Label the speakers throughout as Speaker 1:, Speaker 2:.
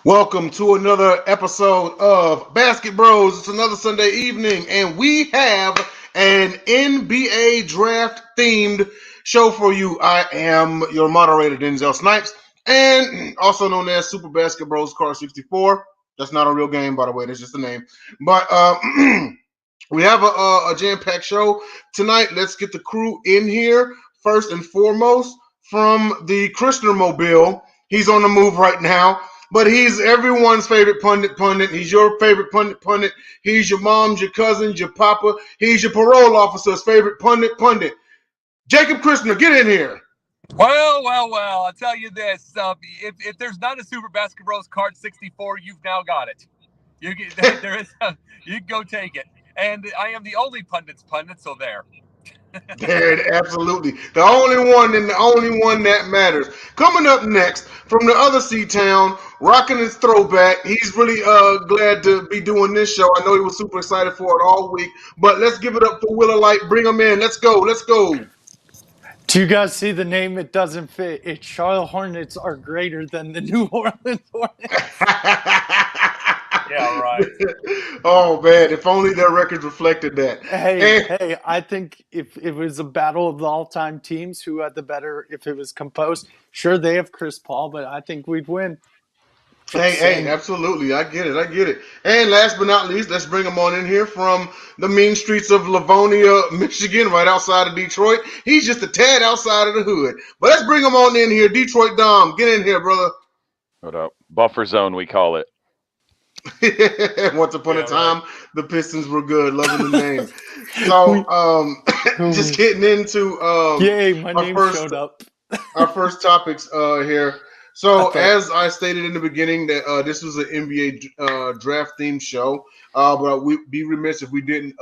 Speaker 1: Welcome to another episode of Basketbros. It's another Sunday evening, and we have an NBA draft themed show for you. I am your moderator, Denzel Snipes, and also known as Super Basketbros Card 64. That's not a real game, by the way, that's just a name. But we have a jam-packed show tonight. Let's get the crew in here. First and foremost, from the Christner Mobile. He's on the move right now. But he's everyone's favorite pundit. He's your favorite pundit. He's your mom's, your cousin's, your papa. He's your parole officer's favorite pundit. Jacob Christner, get in here.
Speaker 2: Well. I'll tell you this. If there's not a Super Basketbros Card 64, you've now got it. You can go take it. And I am the only pundit's pundit, so there.
Speaker 1: There, absolutely. The only one and the only one that matters. Coming up next from the other C-Town, rocking his throwback. He's really glad to be doing this show. I know he was super excited for it all week. But let's give it up for Will Light. Bring him in. Let's go.
Speaker 3: Do you guys see the name? It doesn't fit. It's Charlotte Hornets are greater than the New Orleans Hornets.
Speaker 2: Yeah, right.
Speaker 1: Oh, man. If only their records reflected that.
Speaker 3: Hey, I think if it was a battle of the all-time teams, who had the better, if it was composed, sure, they have Chris Paul, but I think we'd win.
Speaker 1: Hey, absolutely. I get it. And last but not least, let's bring him on in here from the mean streets of Livonia, Michigan, right outside of Detroit. He's just a tad outside of the hood. But let's bring him on in here. Detroit Dom, get in here, brother.
Speaker 4: What up? Buffer zone, we call it.
Speaker 1: Once upon a time, the Pistons were good. Loving the name. So, just getting into
Speaker 3: my name showed up.
Speaker 1: Our first topics here. So, as I stated in the beginning, that this was an NBA draft themed show, but we'd be remiss if we didn't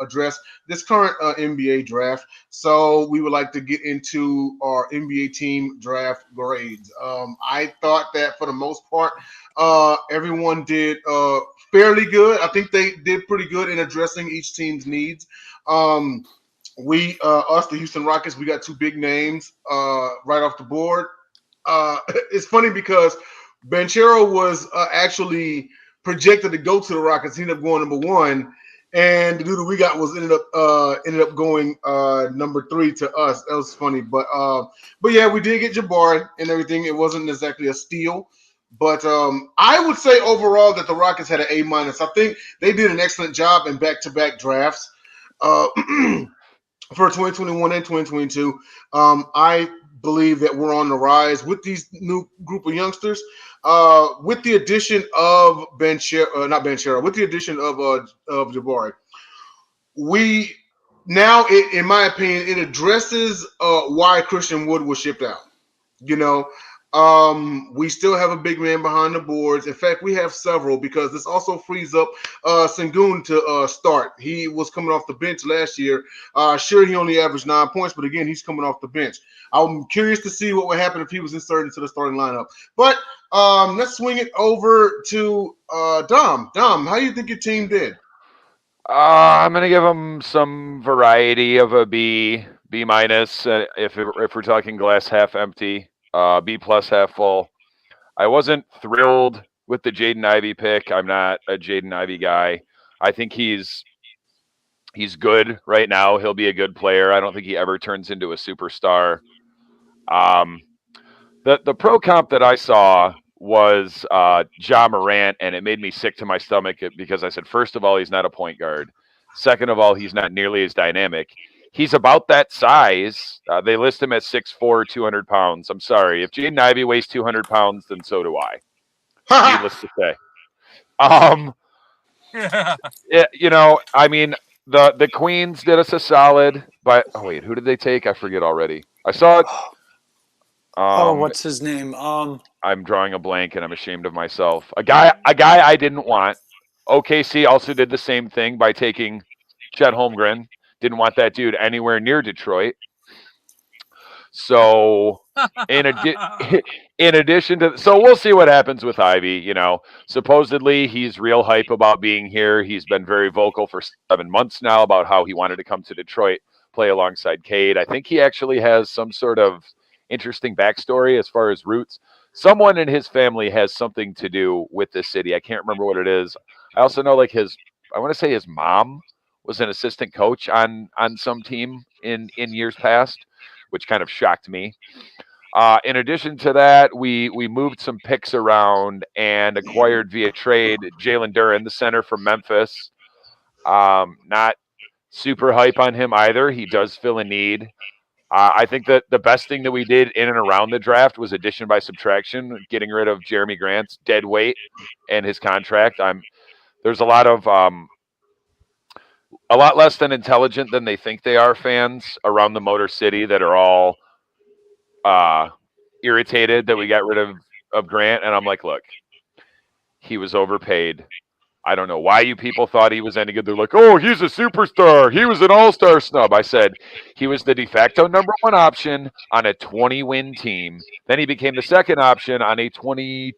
Speaker 1: address this current NBA draft. So, we would like to get into our NBA team draft grades. I thought that for the most part, everyone did fairly good. I think they did pretty good in addressing each team's needs. Us, the Houston Rockets, we got two big names right off the board. It's funny because Banchero was actually projected to go to the Rockets. He ended up going number one, and the dude that we got ended up going number 3 to us. That was funny, but yeah, we did get Jabari and everything. It wasn't exactly a steal, but I would say overall that the Rockets had an A-. I think they did an excellent job in back-to-back drafts for 2021 and 2022. I believe that we're on the rise with these new group of youngsters. With the addition of with the addition of Jabari, we now, in my opinion, it addresses why Christian Wood was shipped out. We still have a big man behind the boards. In fact, we have several because this also frees up Sengun to start. He was coming off the bench last year. Sure, he only averaged 9 points, but again, he's coming off the bench. I'm curious to see what would happen if he was inserted into the starting lineup. But let's swing it over to Dom. Dom, how do you think your team did?
Speaker 4: I'm going to give them some variety of a B minus if we're talking glass half empty. B plus half full. I wasn't thrilled with the Jaden Ivey pick. I'm not a Jaden Ivey guy. I think he's good right now. He'll be a good player. I don't think he ever turns into a superstar. The pro comp that I saw was Ja Morant, and it made me sick to my stomach because I said, first of all, he's not a point guard. Second of all, he's not nearly as dynamic. He's about that size. They list him at 6'4", 200 pounds. I'm sorry. If Jaden Ivey weighs 200 pounds, then so do I. Needless to say. I mean, the Queens did us a solid. But, who did they take? I forget already. I saw it.
Speaker 3: What's his name?
Speaker 4: I'm drawing a blank, and I'm ashamed of myself. A guy I didn't want. OKC also did the same thing by taking Chet Holmgren. Didn't want that dude anywhere near Detroit. So, in addition to, so we'll see what happens with Ivy. Supposedly he's real hype about being here. He's been very vocal for 7 months now about how he wanted to come to Detroit, play alongside Cade. I think he actually has some sort of interesting backstory as far as roots. someone in his family has something to do with this city. I can't remember what it is. I also know like I want to say his mom was an assistant coach on some team in years past, which kind of shocked me. In addition to that, we moved some picks around and acquired via trade Jalen Duren, the center from Memphis. Not super hype on him either. He does fill a need. I think that the best thing that we did in and around the draft was addition by subtraction, getting rid of Jeremy Grant's dead weight and his contract. There's a lot less than intelligent than they think they are fans around the Motor City that are all irritated that we got rid of Grant. And I'm like, look, he was overpaid. I don't know why you people thought he was any good. They're like, oh, he's a superstar. He was an all-star snub. I said he was the de facto number one option on a 20-win team. Then he became the second option on a 22,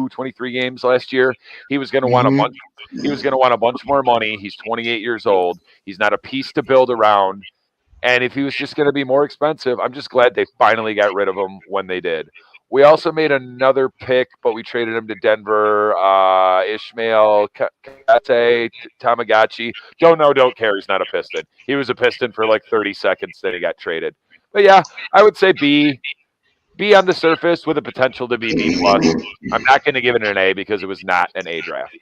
Speaker 4: 23 games last year. He was going to want a bunch. He was going to want a bunch more money. He's 28 years old. He's not a piece to build around. And if he was just going to be more expensive, I'm just glad they finally got rid of him when they did. We also made another pick, but we traded him to Denver. Ishmael Kate Tamagotchi. Don't know, don't care. He's not a Piston. He was a Piston for like 30 seconds, then he got traded. But yeah, I would say B on the surface with a potential to be B+. I'm not going to give it an A because it was not an A draft.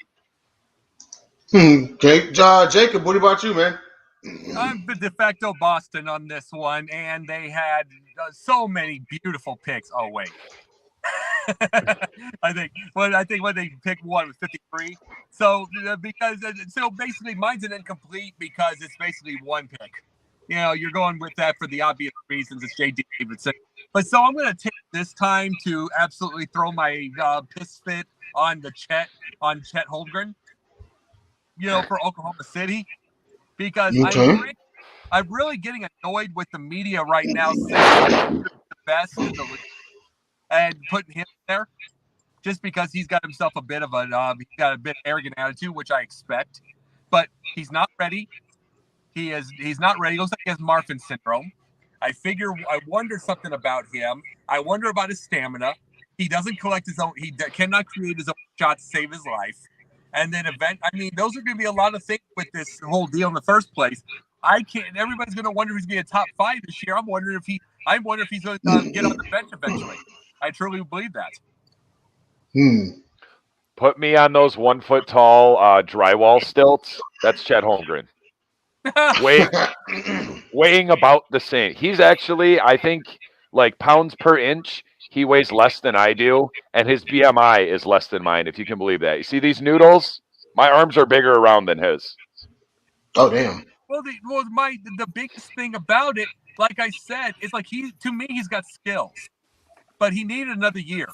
Speaker 1: Okay, Jacob, what about you, man?
Speaker 2: I'm the de facto Boston on this one, and they had so many beautiful picks. Oh wait, I think when they picked one was 53. So basically mine's an incomplete because it's basically one pick. You know, you're going with that for the obvious reasons. It's J.D. Davidson, but so I'm going to take this time to absolutely throw my piss fit on Chet Holmgren. You know, for Oklahoma City. Because I'm really getting annoyed with the media right now saying the best in the league and putting him there just because he's got himself a bit of arrogant attitude, which I expect, but he's not ready. He's not ready. He looks like he has Marfan syndrome. I wonder something about him. I wonder about his stamina. He doesn't collect his own. He cannot create his own shots to save his life. And then those are going to be a lot of things with this whole deal in the first place. Everybody's going to wonder if he's going to be a top 5 this year. I'm wondering if he's going to get on the bench eventually. I truly believe that.
Speaker 4: Put me on those 1 foot tall drywall stilts. That's Chet Holmgren. Weighing about the same. He's actually, I think, like pounds per inch. He weighs less than I do, and his BMI is less than mine, if you can believe that. You see these noodles? My arms are bigger around than his.
Speaker 1: Oh, damn.
Speaker 2: Well, the biggest thing about it, like I said, is like he's got skills, but he needed another year.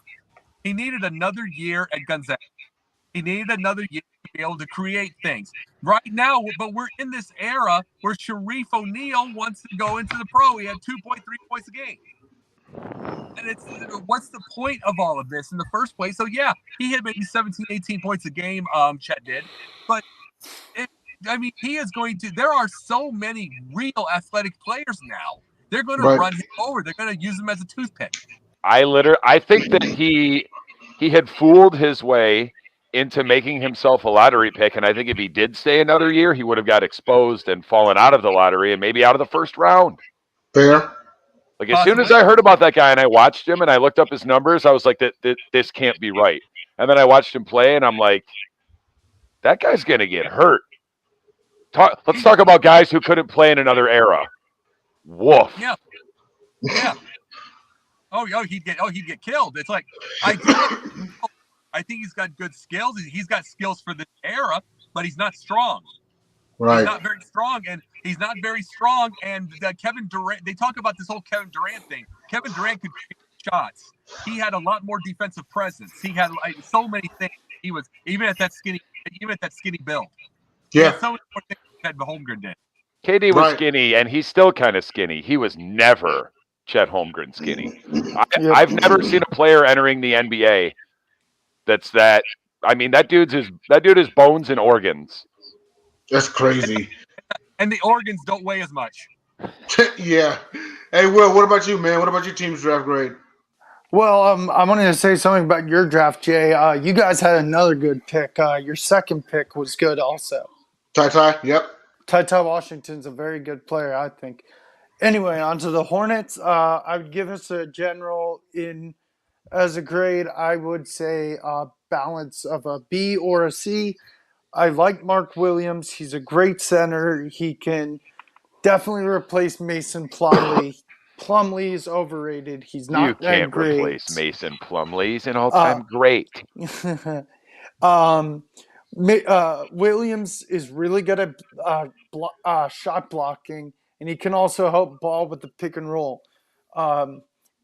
Speaker 2: He needed another year at Gonzaga. He needed another year to be able to create things. Right now, but we're in this era where Sharif O'Neal wants to go into the pro. He had 2.3 points a game. And what's the point of all of this in the first place? So, yeah, he had maybe 17, 18 points a game, Chet did. But, he is going to – there are so many real athletic players now. They're going to run him over. They're going to use him as a toothpick.
Speaker 4: I think that he had fooled his way into making himself a lottery pick, and I think if he did stay another year, he would have got exposed and fallen out of the lottery and maybe out of the first round.
Speaker 1: Fair.
Speaker 4: Like, as soon as I heard about that guy and I watched him and I looked up his numbers, I was like, this can't be right. And then I watched him play, and I'm like, that guy's going to get hurt. Let's talk about guys who couldn't play in another era. Woof.
Speaker 2: Yeah. He'd get killed. It's like, I think he's got good skills. He's got skills for this era, but he's not strong.
Speaker 1: Right.
Speaker 2: He's not very strong. And Kevin Durant, they talk about this whole Kevin Durant thing. Kevin Durant could create shots. He had a lot more defensive presence. He had so many things. He was even at that skinny build.
Speaker 1: Yeah.
Speaker 2: So many more things that Holmgren did.
Speaker 4: KD was skinny, and he's still kind of skinny. He was never Chet Holmgren skinny. I've never seen a player entering the NBA that's that. I mean, that dude is bones and organs.
Speaker 1: That's crazy.
Speaker 2: And the organs don't weigh as much.
Speaker 1: Yeah. Hey, Will, what about you, man? What about your team's draft grade?
Speaker 3: Well, I wanted to say something about your draft, Jay. You guys had another good pick. Your second pick was good also.
Speaker 1: Ty, yep.
Speaker 3: Ty Washington's a very good player, I think. Anyway, on to the Hornets. I would give us a general in as a grade. I would say a balance of a B or a C. I like Mark Williams. He's a great center. He can definitely replace Mason Plumlee. Plumlee is overrated. He's
Speaker 4: You
Speaker 3: not that
Speaker 4: can't
Speaker 3: great.
Speaker 4: replace Mason Plumlee. He's an all-time great.
Speaker 3: um, Williams is really good at shot blocking, and he can also help ball with the pick and roll.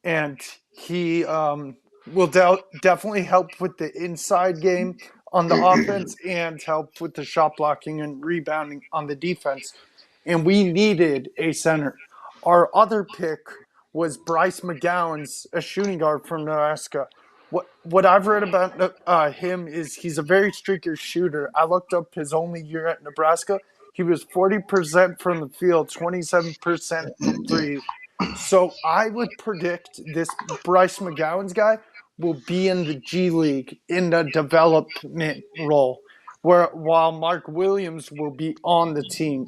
Speaker 3: And he will definitely help with the inside game on the offense and help with the shot blocking and rebounding on the defense. And we needed a center. Our other pick was Bryce McGowan's, a shooting guard from Nebraska. What I've read about him is he's a very streaky shooter. I looked up his only year at Nebraska. He was 40% from the field, 27% from three. So I would predict this Bryce McGowan's guy will be in the G League in the development role, while Mark Williams will be on the team.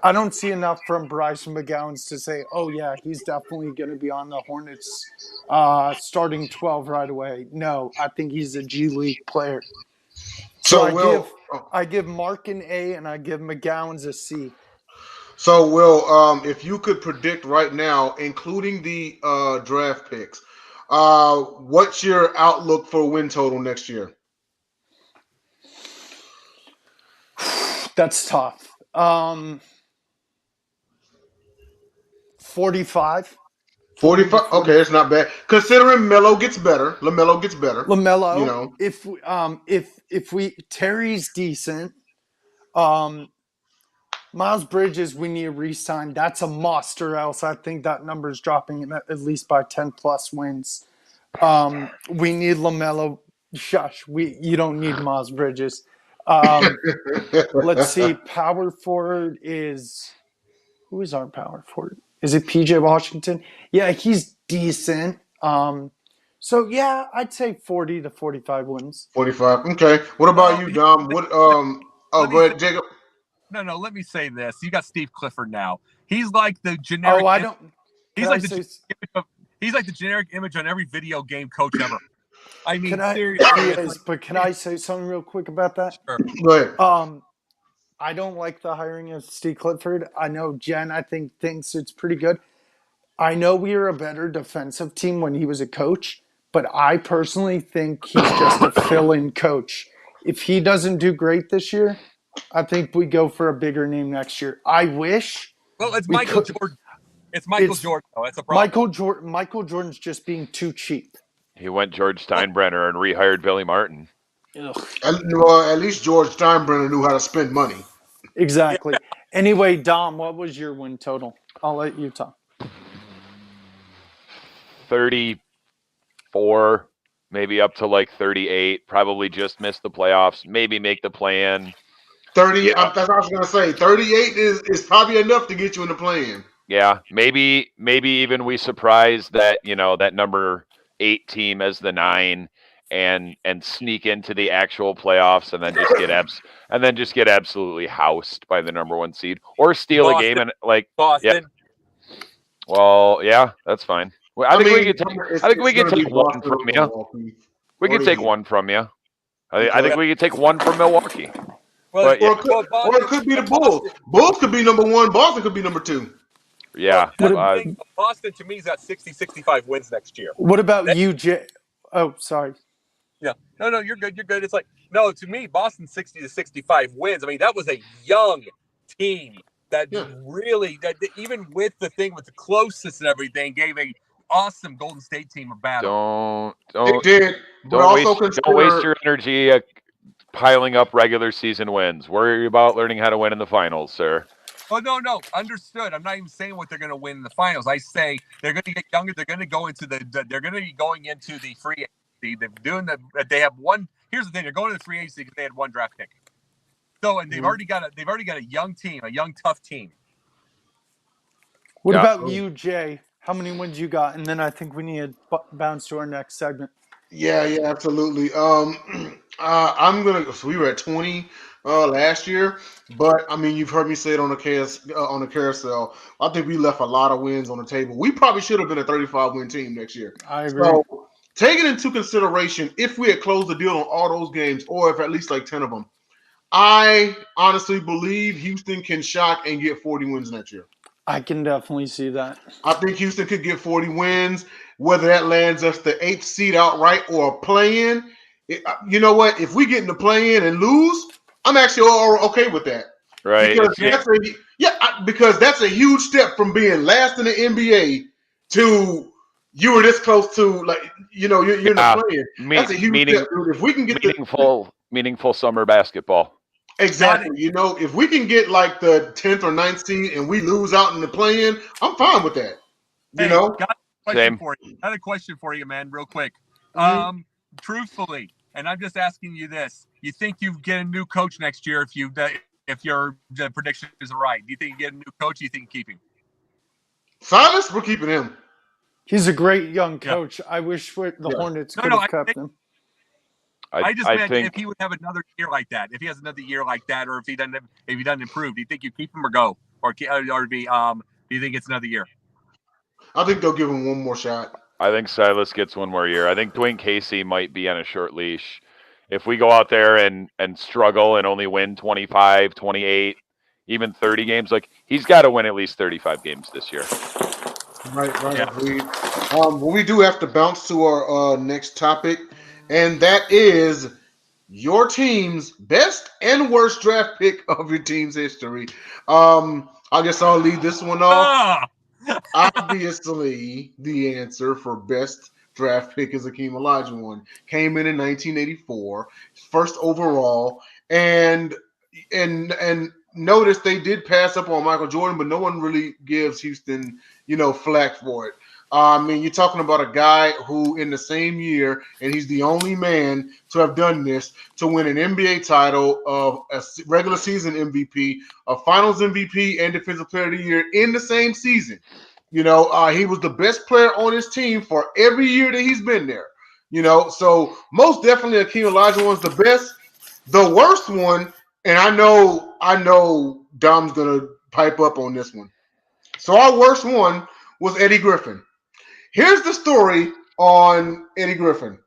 Speaker 3: I don't see enough from Bryce McGowan's to say, oh yeah, he's definitely going to be on the Hornets starting 12 right away. No, I think he's a G League player. So I give Mark an A and I give McGowan's a C.
Speaker 1: So, Will, if you could predict right now, including the draft picks, what's your outlook for win total next year?
Speaker 3: That's tough. 45.
Speaker 1: 45. Okay, it's not bad. Considering Melo gets better, LaMelo gets better.
Speaker 3: LaMelo,
Speaker 1: you know,
Speaker 3: if we Terry's decent. Miles Bridges, we need to re-sign. That's a must, or else I think that number is dropping at least by 10 plus wins. We need LaMelo. Shush, you don't need Miles Bridges. Let's see. Power forward is who is our power forward? Is it PJ Washington? Yeah, he's decent. So yeah, I'd say 40 to 45 wins.
Speaker 1: 45. Okay. What about you, Dom? What? Go ahead, Jacob.
Speaker 2: No. Let me say this. You got Steve Clifford now. He's like the generic.
Speaker 3: Oh, I don't.
Speaker 2: He's like the generic image on every video game coach ever. I mean, seriously.
Speaker 3: He is, but can I say something real quick about that?
Speaker 2: Sure.
Speaker 1: Go ahead.
Speaker 3: I don't like the hiring of Steve Clifford. I know Jen, I think, thinks it's pretty good. I know we were a better defensive team when he was a coach, but I personally think he's just a fill-in coach. If he doesn't do great this year, I think we go for a bigger name next year. I wish.
Speaker 2: Well, it's Michael Jordan. It's Michael Jordan, though. That's a problem.
Speaker 3: Michael Jordan's just being too cheap.
Speaker 4: He went George Steinbrenner and rehired Billy Martin.
Speaker 1: At least George Steinbrenner knew how to spend money.
Speaker 3: Exactly. Anyway, Dom, what was your win total? I'll let you talk.
Speaker 4: 34, maybe up to like 38. Probably just miss the playoffs. Maybe make the play-in.
Speaker 1: 30. Yeah. That's what I was gonna say. 38 is probably enough to get you in the play-in.
Speaker 4: Yeah, maybe even we surprise that that number 8 team as the 9 and sneak into the actual playoffs and then just get absolutely housed by the number 1 seed or steal a game and like
Speaker 2: Boston.
Speaker 4: Yeah. Well, yeah, that's fine. Well, I think we could take one from you. We could take one from you. I think we could take one from Milwaukee.
Speaker 1: Well, or it could be the Bulls. Bulls could be number 1. Boston could be number 2.
Speaker 4: Yeah.
Speaker 2: Boston, to me, is at 60, 65 wins next year.
Speaker 3: What about you, Jay? Oh, sorry.
Speaker 2: Yeah. No, you're good. You're good. It's like, no, to me, Boston 60 to 65 wins. I mean, that was a young team that really, that even with the thing with the closest and everything, gave a awesome Golden State team a battle.
Speaker 1: Don't
Speaker 4: waste your energy piling up regular season wins. Worry about learning how to win in the finals, sir.
Speaker 2: Oh, no. Understood. I'm not even saying what they're going to win in the finals. I say they're going to get younger. They're going to go into they're going to be going into the free agency. They're doing they have one. Here's the thing. They're going to the free agency because they had 1 draft pick. So, and they've already got a young team, a young, tough team.
Speaker 3: What about you, Jay? How many wins you got? And then I think we need to bounce to our next segment.
Speaker 1: Yeah, absolutely. I'm gonna. So we were at 20 last year, but I mean, you've heard me say it on the carousel. I think we left a lot of wins on the table. We probably should have been a 35-win team next year.
Speaker 3: I agree.
Speaker 1: So, taking into consideration, if we had closed the deal on all those games, or if at least like 10 of them, I honestly believe Houston can shock and get 40 wins next year.
Speaker 3: I can definitely see that.
Speaker 1: I think Houston could get 40 wins, whether that lands us the 8th seed outright or a play-in. You know what? If we get in the play-in and lose, I'm actually okay with that.
Speaker 4: Right.
Speaker 1: Because that's a huge step from being last in the NBA to you were this close to, like, you're in the play-in. That's a huge step, dude. If we can get
Speaker 4: meaningful summer basketball.
Speaker 1: Exactly. If we can get like the 10th or 9th seed and we lose out in the play-in, I'm fine with that.
Speaker 2: Got a question for you. I had a question for you, man, real quick. Mm-hmm. Truthfully, and I'm just asking you this: you think you get a new coach next year if your prediction is right? Do you think you get a new coach? Do you think you keep him?
Speaker 1: Silas, we're keeping him.
Speaker 3: He's a great young coach. I wish the Hornets could have kept him.
Speaker 2: I just meant if he would have another year like that, if he has another year like that, or if he doesn't improve, do you think you keep him or go, or do you think it's another year?
Speaker 1: I think they'll give him one more shot.
Speaker 4: I think Silas gets one more year. I think Dwayne Casey might be on a short leash. If we go out there and struggle and only win 25, 28, even 30 games, like he's got to win at least 35 games this year.
Speaker 1: Right. Yeah. Well, we do have to bounce to our next topic. And that is your team's best and worst draft pick of your team's history. I guess I'll leave this one off. Obviously, the answer for best draft pick is Hakeem Olajuwon. Came in 1984, first overall, and notice they did pass up on Michael Jordan, but no one really gives Houston, flack for it. I mean, you're talking about a guy who in the same year, and he's the only man to have done this, to win an NBA title, of a regular season MVP, a finals MVP, and defensive player of the year in the same season. He was the best player on his team for every year that he's been there. So most definitely Hakeem Olajuwon's the best. The worst one, and I know Dom's going to pipe up on this one. So our worst one was Eddie Griffin. Here's the story on Eddie Griffin.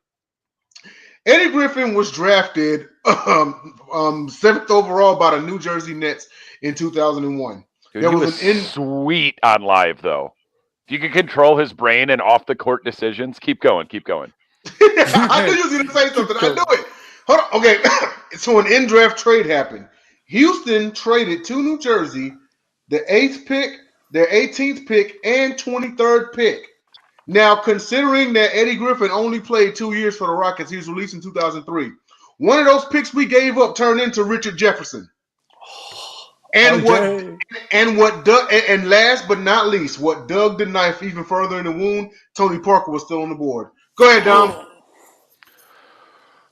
Speaker 1: Eddie Griffin was drafted 7th overall by the New Jersey Nets in 2001.
Speaker 4: Dude, he was sweet on live, though. If you can control his brain and off-the-court decisions, keep going.
Speaker 1: I knew you was going to say something. I knew it. Hold on. Okay, so an in-draft trade happened. Houston traded to New Jersey the 8th pick, their 18th pick, and 23rd pick. Now, considering that Eddie Griffin only played 2 years for the Rockets, he was released in 2003. One of those picks we gave up turned into Richard Jefferson. And last but not least, what dug the knife even further in the wound, Tony Parker was still on the board. Go ahead, Dom.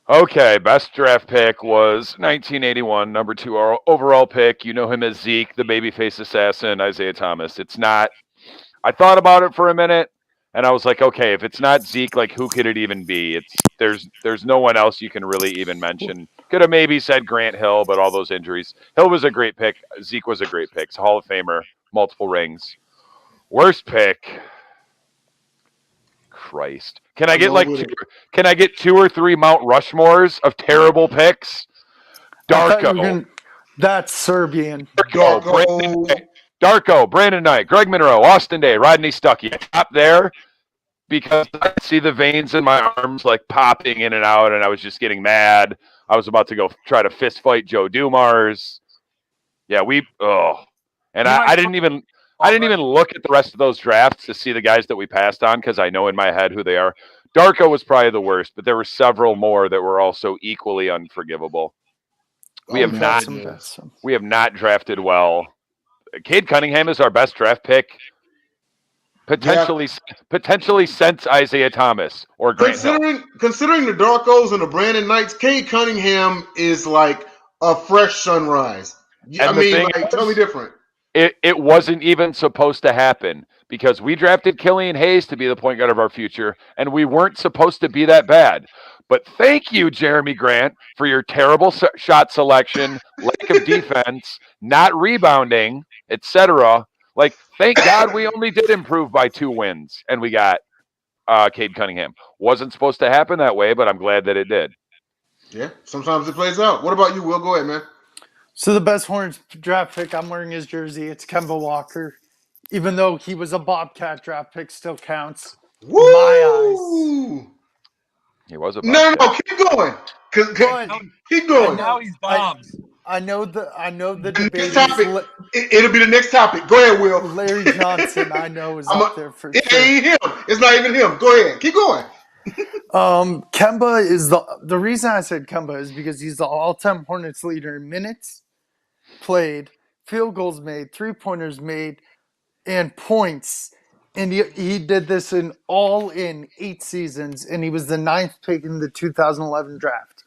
Speaker 4: Okay, best draft pick was 1981, number 2 overall pick. You know him as Zeke, the babyface assassin, Isaiah Thomas. It's not. I thought about it for a minute. And I was like, okay, if it's not Zeke, like who could it even be? There's no one else you can really even mention. Could have maybe said Grant Hill, but all those injuries. Hill was a great pick. Zeke was a great pick. He's a Hall of Famer, multiple rings. Worst pick. Christ. Can I get 2 or 3 Mount Rushmores Terrible picks? Darko.
Speaker 3: That's Serbian.
Speaker 4: Darko, Brandon Knight, Greg Monroe, Austin Day, Rodney Stuckey. Top there because I see the veins in my arms like popping in and out, and I was just getting mad. I was about to go try to fist fight Joe Dumars. Yeah, I didn't even look at the rest of those drafts to see the guys that we passed on because I know in my head who they are. Darko was probably the worst, but there were several more that were also equally unforgivable. We have not drafted well. Cade Cunningham is our best draft pick, potentially since Isaiah Thomas or Grant Hill.
Speaker 1: Considering the Darkos and the Brandon Knights, Cade Cunningham is like a fresh sunrise. Tell me different.
Speaker 4: it wasn't even supposed to happen because we drafted Killian Hayes to be the point guard of our future, and we weren't supposed to be that bad. But thank you, Jeremy Grant, for your terrible shot selection, lack of defense, not rebounding, etc. Like, thank God we only did improve by 2 wins, and we got Cade Cunningham. Wasn't supposed to happen that way, but I'm glad that it did.
Speaker 1: Yeah, sometimes it plays out. What about you, Will? Go ahead, man.
Speaker 3: So the best Hornets draft pick, I'm wearing his jersey. It's Kemba Walker. Even though he was a Bobcat draft pick, still counts.
Speaker 1: Woo!
Speaker 3: In my eyes.
Speaker 4: He was a
Speaker 1: No,
Speaker 4: Bobcat.
Speaker 1: keep going.
Speaker 3: But
Speaker 1: Keep going.
Speaker 2: Now he's bombs.
Speaker 3: I know the
Speaker 1: The
Speaker 3: debate
Speaker 1: next
Speaker 3: is
Speaker 1: topic. It'll be the next topic. Go ahead, Will.
Speaker 3: Larry Johnson. I know is up there for
Speaker 1: it
Speaker 3: sure.
Speaker 1: ain't him. It's not even him. Go ahead. Keep going.
Speaker 3: Kemba is the reason I said Kemba is because he's the all-time Hornets leader in minutes played, field goals made, 3-pointers made, and points. And he did this in 8 seasons, and he was the 9th pick in the 2011 draft.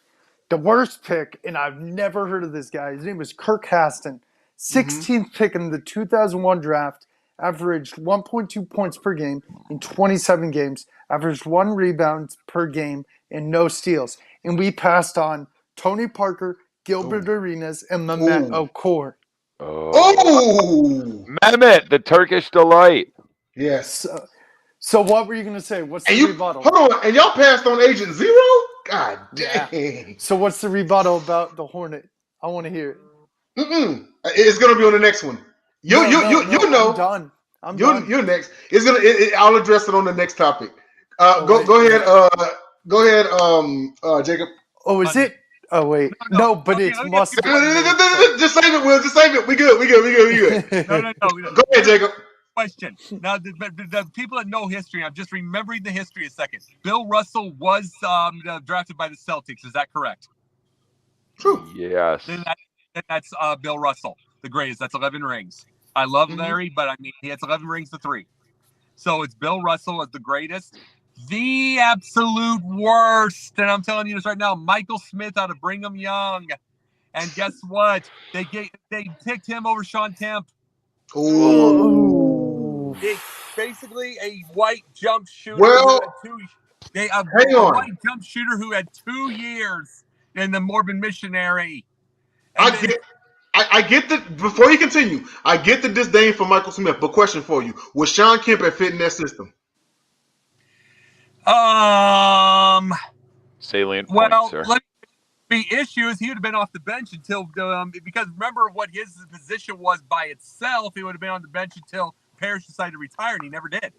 Speaker 3: The worst pick, and I've never heard of this guy, his name was Kirk Haston, 16th pick in the 2001 draft, averaged 1.2 points per game in 27 games, averaged 1 rebound per game, and no steals. And we passed on Tony Parker, Gilbert Arenas, and Mehmet Okur.
Speaker 1: Oh,
Speaker 4: Mehmet, the Turkish delight.
Speaker 1: Yes.
Speaker 3: So what were you going to say? What's the rebuttal?
Speaker 1: Hold on. And y'all passed on Agent Zero? God dang.
Speaker 3: Yeah. So what's the rebuttal about the Hornet? I want to hear it.
Speaker 1: It's going to be on the next one. You know.
Speaker 3: I'm done.
Speaker 1: You're next. I'll address it on the next topic. Go ahead. Go ahead, Jacob.
Speaker 3: Oh, is it? Oh, wait. No, but it's must.
Speaker 1: Just save it, Will. Just save it. We good.
Speaker 2: No.
Speaker 1: Go ahead, Jacob.
Speaker 2: Question. Now, the people that know history, I'm just remembering the history a second. Bill Russell was drafted by the Celtics. Is that correct?
Speaker 1: True.
Speaker 4: Yes.
Speaker 2: Then that's Bill Russell, the greatest. That's 11 rings. I love Larry, but I mean, he has 11 rings to 3. So it's Bill Russell as the greatest. The absolute worst, and I'm telling you this right now, Michael Smith out of Brigham Young. And guess what? They picked him over Sean Kemp.
Speaker 1: Oh.
Speaker 2: Basically a white jump shooter.
Speaker 1: Well,
Speaker 2: hang
Speaker 1: on.
Speaker 2: White jump shooter who had 2 years in the Mormon Missionary.
Speaker 1: I get the before you continue. I get the disdain for Michael Smith, but question for you: was Sean Kemp at fit in that system?
Speaker 4: Salient point, sir.
Speaker 2: The issue is he would have been off the bench until because remember what his position was by itself. He would have been on the bench until Parrish decided to retire, and he never did.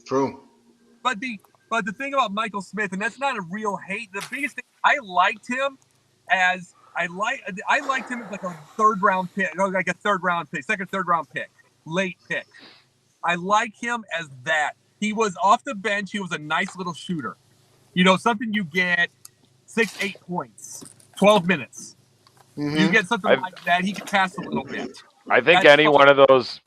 Speaker 1: True.
Speaker 2: But the thing about Michael Smith, and that's not a real hate. The biggest thing I liked him as like a 3rd round pick, like a 3rd round pick, 2nd, 3rd round pick, late pick. I like him as that. He was off the bench. He was a nice little shooter. Something you get 6-8 points, 12 minutes. Mm-hmm. You get something like that. He can pass a little bit.
Speaker 4: I think one of those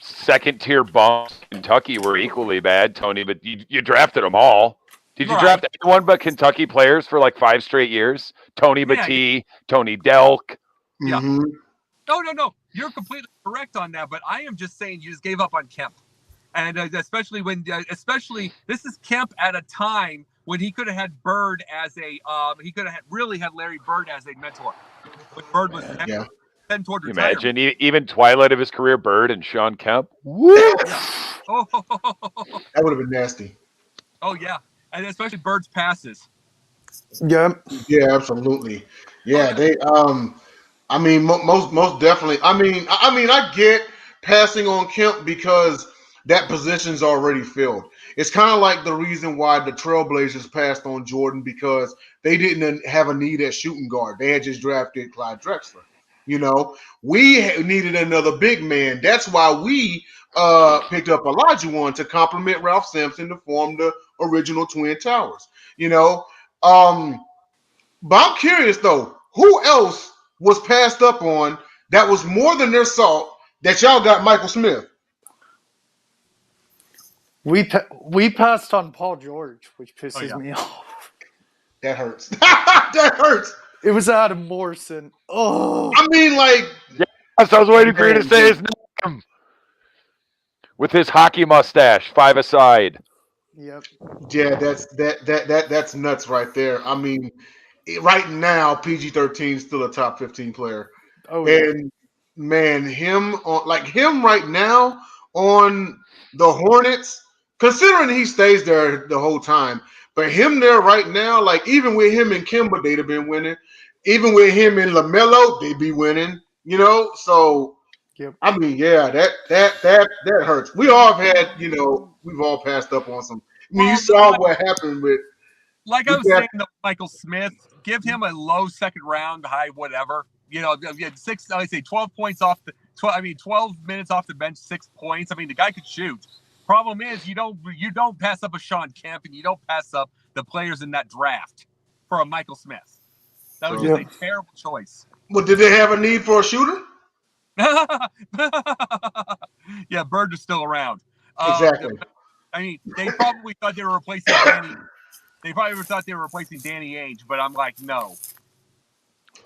Speaker 4: 2nd-tier bumps in Kentucky were equally bad, Tony, but you drafted them all. Did you draft everyone but Kentucky players for like 5 straight years? Tony Battie, Tony Delk.
Speaker 2: Yeah. Mm-hmm. No. You're completely correct on that, but I am just saying you just gave up on Kemp. And especially this is Kemp at a time when he could have had Bird as he could have really had Larry Bird as a mentor. When Bird was heading toward retirement.
Speaker 4: Imagine even twilight of his career, Bird and Sean Kemp. Woo!
Speaker 1: That would have been nasty.
Speaker 2: Oh yeah, and especially Bird's passes.
Speaker 3: Yeah.
Speaker 1: Yeah, absolutely. Yeah, they. I mean, most definitely. I mean, I get passing on Kemp because that position's already filled. It's kind of like the reason why the Trailblazers passed on Jordan because they didn't have a need at shooting guard. They had just drafted Clyde Drexler. We needed another big man. That's why we picked up Olajuwon to complement Ralph Sampson to form the original Twin Towers. But I'm curious though, who else was passed up on that was more than their salt that y'all got Michael Smith?
Speaker 3: We passed on Paul George, which pisses me off.
Speaker 1: That hurts. That hurts.
Speaker 3: It was Adam Morrison. Oh,
Speaker 1: I mean, like.
Speaker 4: Yes, I was waiting for you to say his name with his hockey mustache, 5-a-side.
Speaker 3: Yep.
Speaker 1: Yeah, that's nuts right there. I mean, right now PG-13 is still a top 15 player,
Speaker 3: Oh yeah.
Speaker 1: and man, him right now on the Hornets, considering he stays there the whole time, but him there right now, like even with him and Kimba, they'd have been winning. Even with him and LaMelo, they'd be winning. So
Speaker 3: Yep.
Speaker 1: I mean, yeah, that hurts. We all have had, we've all passed up on some. I mean, you
Speaker 2: Well,
Speaker 1: saw what happened with.
Speaker 2: like I
Speaker 1: We
Speaker 2: was
Speaker 1: got,
Speaker 2: saying to Michael Smith, give him a low second round, high whatever. You had 12 points off the 12 minutes off the bench, 6 points. I mean, the guy could shoot. Problem is, you don't pass up a Sean Kemp, and you don't pass up the players in that draft for a Michael Smith. That was just a terrible choice.
Speaker 1: Well, did they have a need for a shooter?
Speaker 2: Yeah, Bird is still around.
Speaker 1: Exactly.
Speaker 2: I mean, they probably thought they were replacing Danny. They probably thought they were replacing Danny Ainge, but I'm like, no.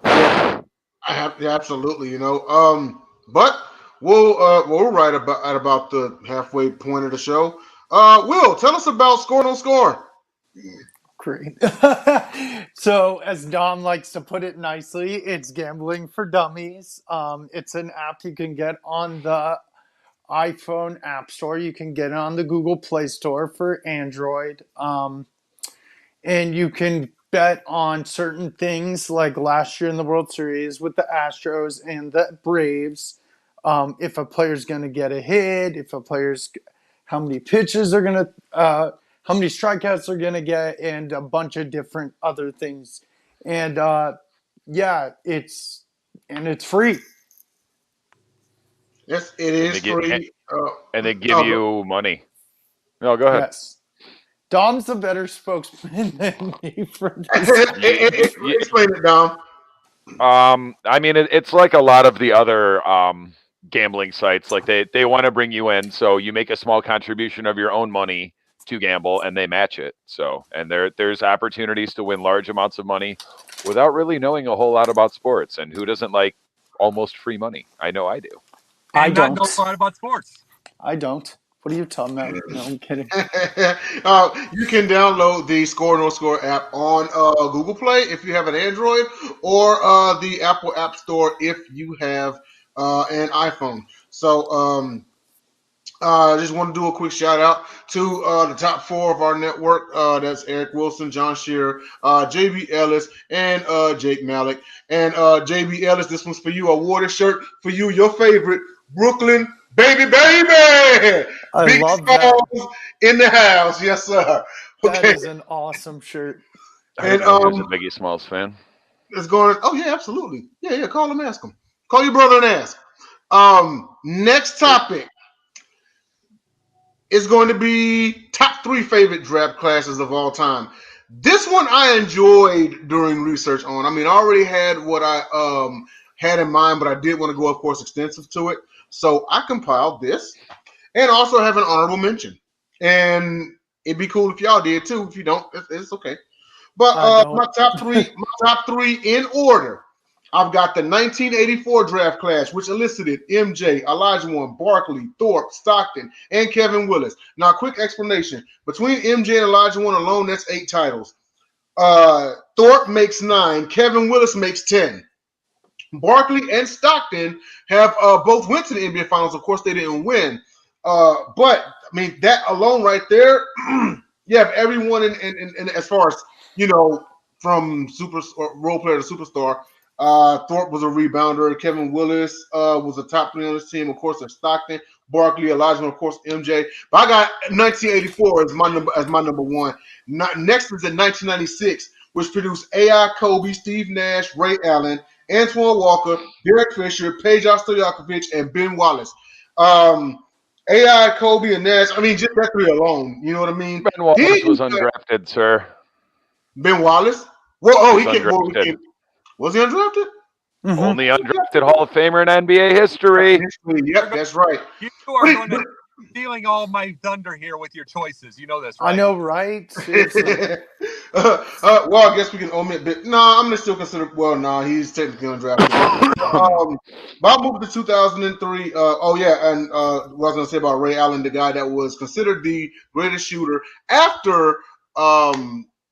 Speaker 1: Yeah, absolutely. But we're right about the halfway point of the show. Will, tell us about Score Don't Score.
Speaker 3: Great. So, as Dom likes to put it nicely, it's gambling for dummies. It's an app you can get on the iPhone App Store. You can get it on the Google Play Store for Android. And you can bet on certain things, like last year in the World Series with the Astros and the Braves. If a player's going to get a hit, how many pitches are going to, how many strikeouts they're going to get, and a bunch of different other things. And it's free.
Speaker 1: Yes, it is free.
Speaker 4: And they give you money. No, go ahead.
Speaker 3: Yes. Dom's a better spokesman than me for this.
Speaker 1: Explain it, Dom.
Speaker 4: I mean, it's like a lot of the other gambling sites. Like they want to bring you in, so you make a small contribution of your own money to gamble, and they match it. So, and there's opportunities to win large amounts of money without really knowing a whole lot about sports. And who doesn't like almost free money? I know I do.
Speaker 3: I don't
Speaker 2: know a lot about sports.
Speaker 3: I don't. What are you talking about? No, I'm kidding.
Speaker 1: You can download the Score No Score app on Google Play if you have an Android, or the Apple App Store if you have an iPhone. So I just want to do a quick shout out to the top 4 of our network. That's Eric Wilson, John Shearer, JB Ellis, and Jake Malik. And JB Ellis, this one's for you. A water shirt for you, your favorite Brooklyn baby.
Speaker 3: I
Speaker 1: Big
Speaker 3: love
Speaker 1: Smalls
Speaker 3: that.
Speaker 1: in the house. Yes, sir. Okay.
Speaker 3: That is an awesome shirt.
Speaker 4: And he was a Biggie Smalls fan.
Speaker 1: It's going. Oh yeah, absolutely. Yeah. Call him, ask him. Call your brother and ask. Next topic is going to be top 3 favorite draft classes of all time. This one I enjoyed doing research on. I mean, I already had what I had in mind, but I did want to go, of course, extensive to it. So I compiled this and also have an honorable mention. And it'd be cool if y'all did too. If you don't, it's okay. But my top three in order. I've got the 1984 draft class, which elicited MJ, Olajuwon, Barkley, Thorpe, Stockton, and Kevin Willis. Now, quick explanation. Between MJ and Olajuwon alone, that's 8 titles. Thorpe makes 9. Kevin Willis makes 10. Barkley and Stockton have both went to the NBA Finals. Of course, they didn't win. But, I mean, that alone right there, you have everyone in as far as, from super role player to superstar. Thorpe was a rebounder. Kevin Willis was a top 3 on his team. Of course, there's Stockton, Barkley, Olajuwon, of course, MJ. But I got 1984 as my number 1. Next is in 1996, which produced AI, Kobe, Steve Nash, Ray Allen, Antoine Walker, Derek Fisher, Peja Stojakovic, and Ben Wallace. AI, Kobe, and Nash. I mean, just that 3 alone. You know what I mean?
Speaker 4: Ben Wallace was undrafted, sir.
Speaker 1: Ben Wallace? Well, he
Speaker 4: undrafted.
Speaker 1: Was he undrafted?
Speaker 3: Mm-hmm.
Speaker 4: Only undrafted Hall of Famer in NBA history.
Speaker 1: Yep, that's right.
Speaker 2: You are going to stealing all my thunder here with your choices. You know this, right?
Speaker 3: I know, right? Seriously.
Speaker 1: Well, I guess we can omit. No, I'm gonna still consider. Well, no, he's technically undrafted. But I'll move to 2003. Oh yeah, and what I was gonna say about Ray Allen, the guy that was considered the greatest shooter after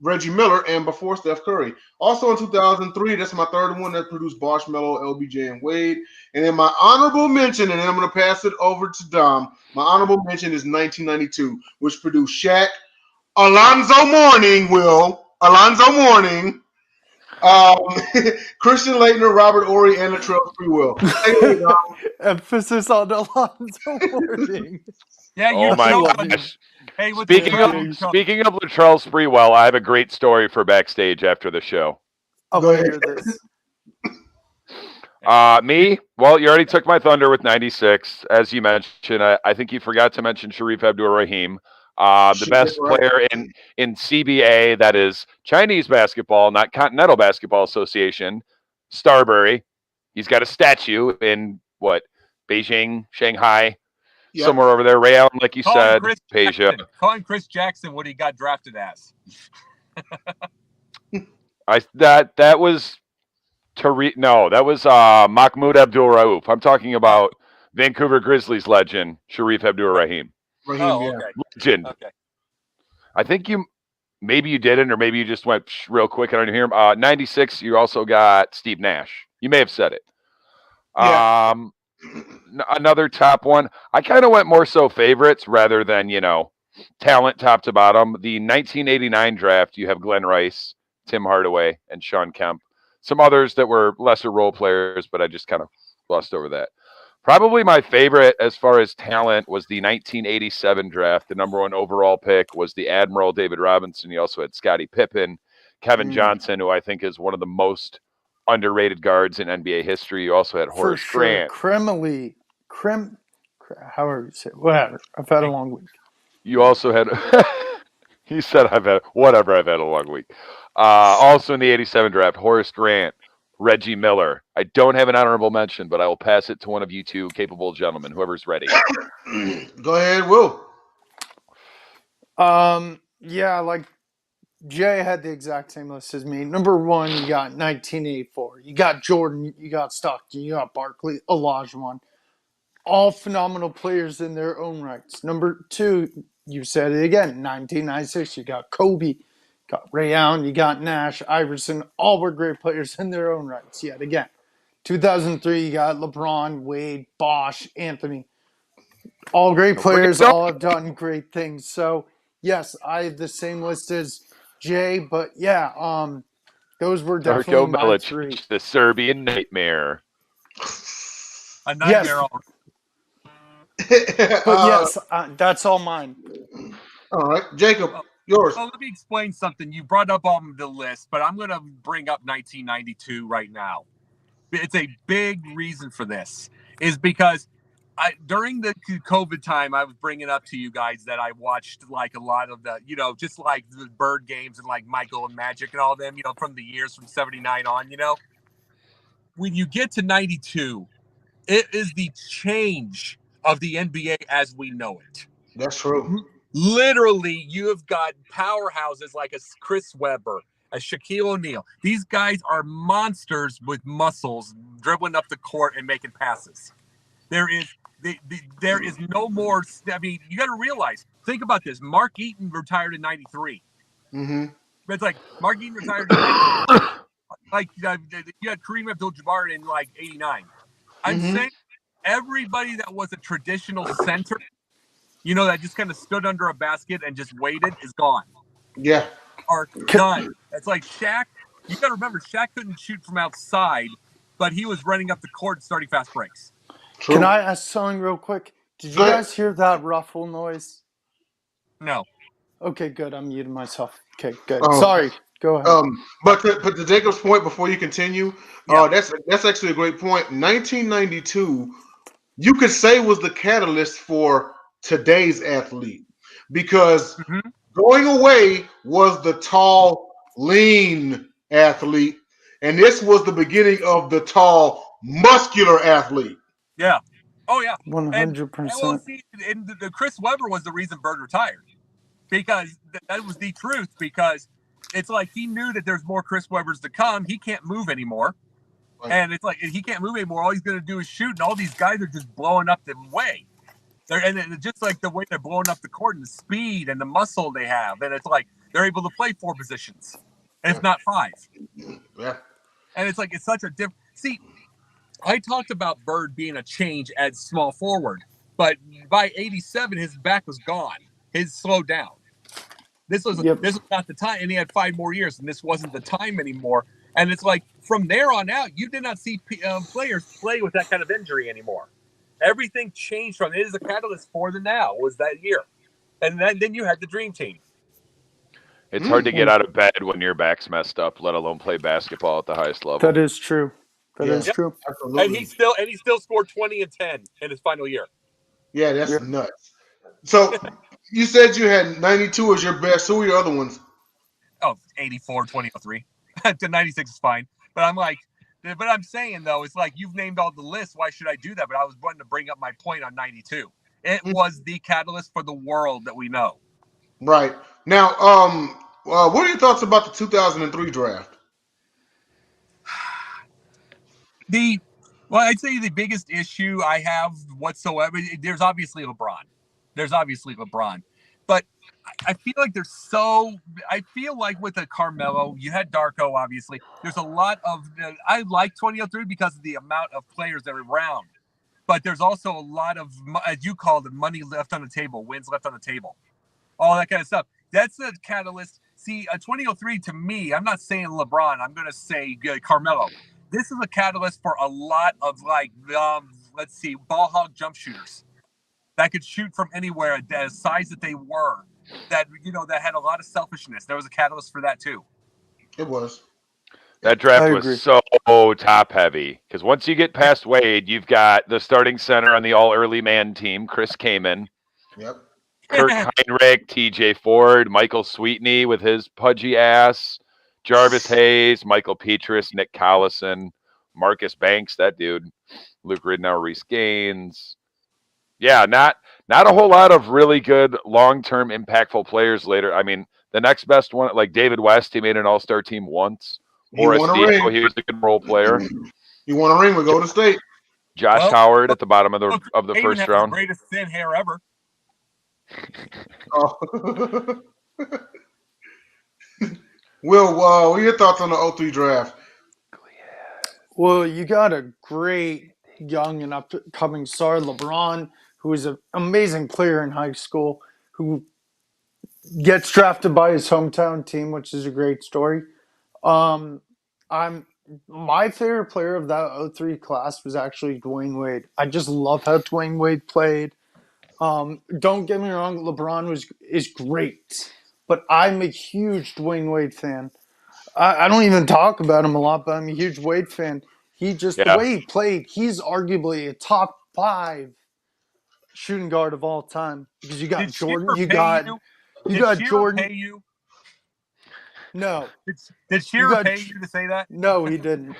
Speaker 1: Reggie Miller and before Steph Curry. Also in 2003, that's my third one that produced Marshmello, LBJ, and Wade. And then my honorable mention, and then I'm gonna pass it over to Dom. My honorable mention is 1992, which produced Shaq, Alonzo Mourning, Alonzo Mourning, Christian Laettner, Robert Horry, and Latrell Sprewell.
Speaker 3: Emphasis on Alonzo Mourning.
Speaker 2: Yeah, you
Speaker 4: Oh my
Speaker 2: choked on
Speaker 4: gosh.
Speaker 2: Hey, with
Speaker 4: Speaking
Speaker 2: the
Speaker 4: of Latrell Sprewell, I have a great story for backstage after the show.
Speaker 3: I want to hear this.
Speaker 4: Me? Well, you already took my thunder with 96, as you mentioned. I think you forgot to mention Sharif Abdur-Rahim, the best player in CBA, that is Chinese basketball, not Continental Basketball Association, Starbury. He's got a statue in, Beijing, Shanghai, somewhere over there. Ray Allen, like you said, Peja.
Speaker 2: Calling Chris Jackson what he got drafted as.
Speaker 4: That was... that was Mahmoud Abdul-Rauf. I'm talking about Vancouver Grizzlies legend Sharif Abdur-Rahim.
Speaker 2: Okay.
Speaker 4: Legend.
Speaker 2: Okay.
Speaker 4: I think maybe you didn't, or maybe you just went real quick. I don't hear him. 96. You also got Steve Nash. You may have said it.
Speaker 1: Yeah.
Speaker 4: Another top one. I kind of went more so favorites rather than talent top to bottom. The 1989 draft. You have Glenn Rice, Tim Hardaway, and Sean Kemp. Some others that were lesser role players, but I just kind of glossed over that. Probably my favorite as far as talent was the 1987 draft. The number 1 overall pick was the Admiral David Robinson. You also had Scottie Pippen, Kevin Johnson, who I think is one of the most underrated guards in NBA history. You also had Horace Grant.
Speaker 3: However you say it. Whatever. I've had a long week.
Speaker 4: You also had... He said, I've had a long week. Also in the 87 draft, Horace Grant, Reggie Miller. I don't have an honorable mention, but I will pass it to one of you two capable gentlemen, whoever's ready.
Speaker 1: Go ahead, Will.
Speaker 3: Yeah, like Jay had the exact same list as me. Number 1, you got 1984. You got Jordan, you got Stockton, you got Barkley, Olajuwon. All phenomenal players in their own rights. Number 2, you said it again, 1996, you got Kobe, got Ray Allen, you got Nash, Iverson. All were great players in their own rights yet again. 2003, you got LeBron, Wade, Bosh, Anthony. All great players, all have done great things. So, yes, I have the same list as Jay, but yeah, those were definitely my 3.
Speaker 4: The Serbian nightmare.
Speaker 2: A nightmare.
Speaker 3: Yes. But yes, that's all mine.
Speaker 1: All right, Jacob, yours.
Speaker 2: Well, let me explain something. You brought up on the list, but I'm going to bring up 1992 right now. It's a big reason for this is because during the COVID time, I was bringing up to you guys that I watched like a lot of the, just like the Bird games and like Michael and Magic and all them, from the years from 79 on, when you get to 92, it is the change of the NBA as we know it.
Speaker 1: That's true.
Speaker 2: Literally, you have got powerhouses like a Chris Webber, a Shaquille O'Neal. These guys are monsters with muscles dribbling up the court and making passes. There is no more. I mean, you got to realize. Think about this. Mark Eaton retired in '93.
Speaker 1: Mm-hmm.
Speaker 2: It's like Mark Eaton retired in '93. Like you had Kareem Abdul-Jabbar in like '89. I'm saying everybody that was a traditional center, that just kind of stood under a basket and just waited, is gone.
Speaker 1: Yeah.
Speaker 2: Are done. It's like Shaq. You got to remember, Shaq couldn't shoot from outside, but he was running up the court and starting fast breaks.
Speaker 1: True.
Speaker 3: Can I ask something real quick? Did you guys hear that ruffle noise?
Speaker 2: No.
Speaker 3: Okay, good. I'm muting myself. Okay, good. Sorry. Go ahead.
Speaker 1: But to Jacob's point, before you continue, that's actually a great point. 1992, you could say was the catalyst for today's athlete because going away was the tall, lean athlete, and this was the beginning of the tall, muscular athlete.
Speaker 2: Yeah. Oh yeah.
Speaker 3: 100%.
Speaker 2: And the Chris Webber was the reason Bird retired, because that was the truth. Because it's like he knew that there's more Chris Webbers to come. He can't move anymore.
Speaker 1: Right.
Speaker 2: And it's like he can't move anymore. All he's going to do is shoot, and all these guys are just blowing up the way. And just like the way they're blowing up the court and the speed and the muscle they have, and it's like they're able to play 4 positions, if not 5.
Speaker 1: Yeah.
Speaker 2: And it's like it's such a different. See, I talked about Bird being a change at small forward, but by 87, his back was gone. His slowed down. This was not the time, and he had 5 more years, and this wasn't the time anymore. And it's like from there on out, you did not see players play with that kind of injury anymore. Everything changed from it is a catalyst for the now was that year, and then you had the dream team.
Speaker 4: It's hard to get out of bed when your back's messed up, let alone play basketball at the highest level.
Speaker 3: That is true. That is true.
Speaker 1: Absolutely.
Speaker 2: And he still scored 20 and 10 in his final year.
Speaker 1: Yeah, that's nuts. So you said you had 92 as your best. Who were your other ones?
Speaker 2: Oh, 84, 2003. To 96 is fine. But I'm saying, though, it's like you've named all the lists. Why should I do that? But I was wanting to bring up my point on 92. It was the catalyst for the world that we know.
Speaker 1: Right. Now, what are your thoughts about the 2003 draft?
Speaker 2: I'd say the biggest issue I have whatsoever, there's obviously LeBron. But I feel like with the Carmelo, you had Darko, obviously. There's a lot of, I like 2003 because of the amount of players that are around. But there's also a lot of, as you called it, money left on the table, wins left on the table. All that kind of stuff. That's a catalyst. See, 2003 to me, I'm not saying LeBron. I'm going to say Carmelo. This is a catalyst for a lot of ball hog jump shooters that could shoot from anywhere, the size that they were, that had a lot of selfishness. There was a catalyst for that too.
Speaker 1: It was.
Speaker 4: That draft was so top heavy because once you get past Wade, you've got the starting center on the all early man team, Chris Kaman.
Speaker 1: Yep.
Speaker 4: Kirk Heinrich, TJ Ford, Michael Sweetney with his pudgy ass, Jarvis Hayes, Michael Petrus, Nick Collison, Marcus Banks, that dude, Luke Ridnow, Reese Gaines. Yeah, not a whole lot of really good long-term impactful players later. I mean, the next best one, like David West, he made an all-star team once. Horace Dico, he was a good role player.
Speaker 1: He won a ring with Golden State.
Speaker 4: Josh Howard at the bottom of the first round.
Speaker 2: The greatest thin hair ever.
Speaker 1: Oh. Will, what are your thoughts on the 03 draft?
Speaker 3: Well, you got a great young and upcoming star, LeBron, who is an amazing player in high school, who gets drafted by his hometown team, which is a great story. My favorite player of that 03 class was actually Dwayne Wade. I just love how Dwayne Wade played. Don't get me wrong, LeBron is great, but I'm a huge Dwayne Wade fan. I don't even talk about him a lot, but I'm a huge Wade fan. The way he played, he's arguably a top 5 shooting guard of all time. Because you got Jordan, you got Jordan.
Speaker 2: Pay you?
Speaker 3: No.
Speaker 2: Did Shearer pay you to say that?
Speaker 3: No, he didn't.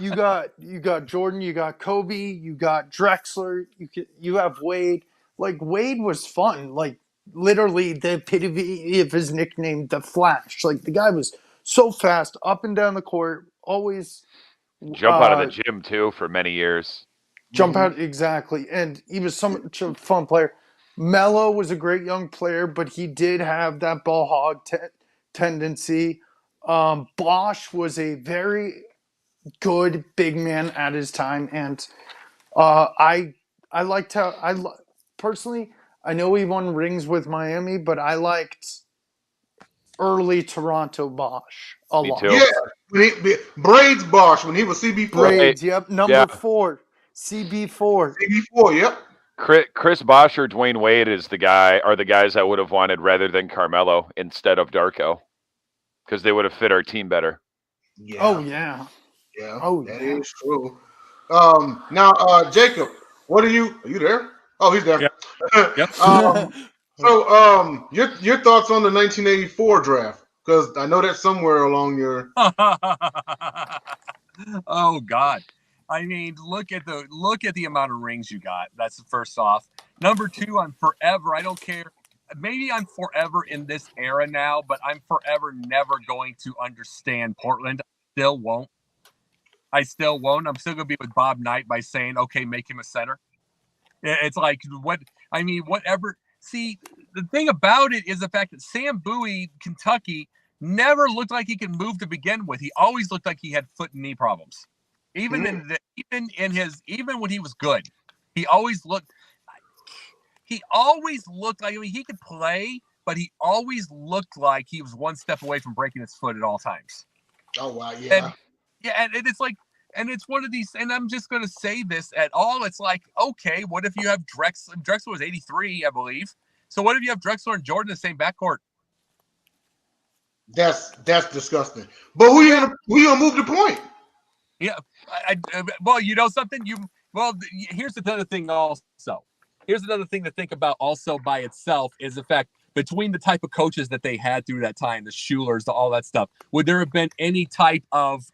Speaker 3: You got Jordan, you got Kobe, you got Drexler, you have Wade. Like, Wade was fun. Like, literally the epitome of his nickname, the Flash. Like, the guy was so fast, up and down the court, always
Speaker 4: jump out of the gym too for many years.
Speaker 3: Jump out, exactly. And he was such a fun player. Melo was a great young player, but he did have that ball hog tendency. Bosch was a very good big man at his time, and personally, I know he won rings with Miami, but I liked early Toronto Bosch a lot.
Speaker 4: Too.
Speaker 1: Yeah, Braids Bosch when he was CB4.
Speaker 3: Braids, yep, number 4, CB4.
Speaker 1: CB4, yep.
Speaker 4: Chris Bosch or Dwayne Wade are the guys I would have wanted rather than Carmelo instead of Darko, because they would have fit our team better.
Speaker 1: Yeah.
Speaker 3: Oh yeah.
Speaker 1: Yeah.
Speaker 3: Oh,
Speaker 1: that is true. Now, Jacob, are you there? Oh, he's there.
Speaker 2: Yep.
Speaker 1: So, your thoughts on the 1984 draft? Because I know that's somewhere along your.
Speaker 2: Oh God. I mean, look at the amount of rings you got. That's the first off. Number 2, on forever. I don't care. maybe I'm forever in this era now, but I'm forever never going to understand Portland. Still won't. I still won't. I'm still going to be with Bob Knight by saying, okay, make him a center. It's like, whatever. See, the thing about it is the fact that Sam Bowie, Kentucky, never looked like he could move to begin with. He always looked like he had foot and knee problems. Even when he was good, he always looked like, he could play, but he always looked like he was one step away from breaking his foot at all times.
Speaker 1: Oh, wow, yeah.
Speaker 2: And it's like, and it's one of these, and I'm just going to say this at all. It's like, okay, what if you have Drexler? Drexler was 83, I believe. So what if you have Drexler and Jordan in the same backcourt?
Speaker 1: That's disgusting. But who you gonna move the point?
Speaker 2: Yeah. Well, you know something? Here's another thing also. Here's another thing to think about also by itself is the fact between the type of coaches that they had through that time, the Schulers, all that stuff, would there have been any type of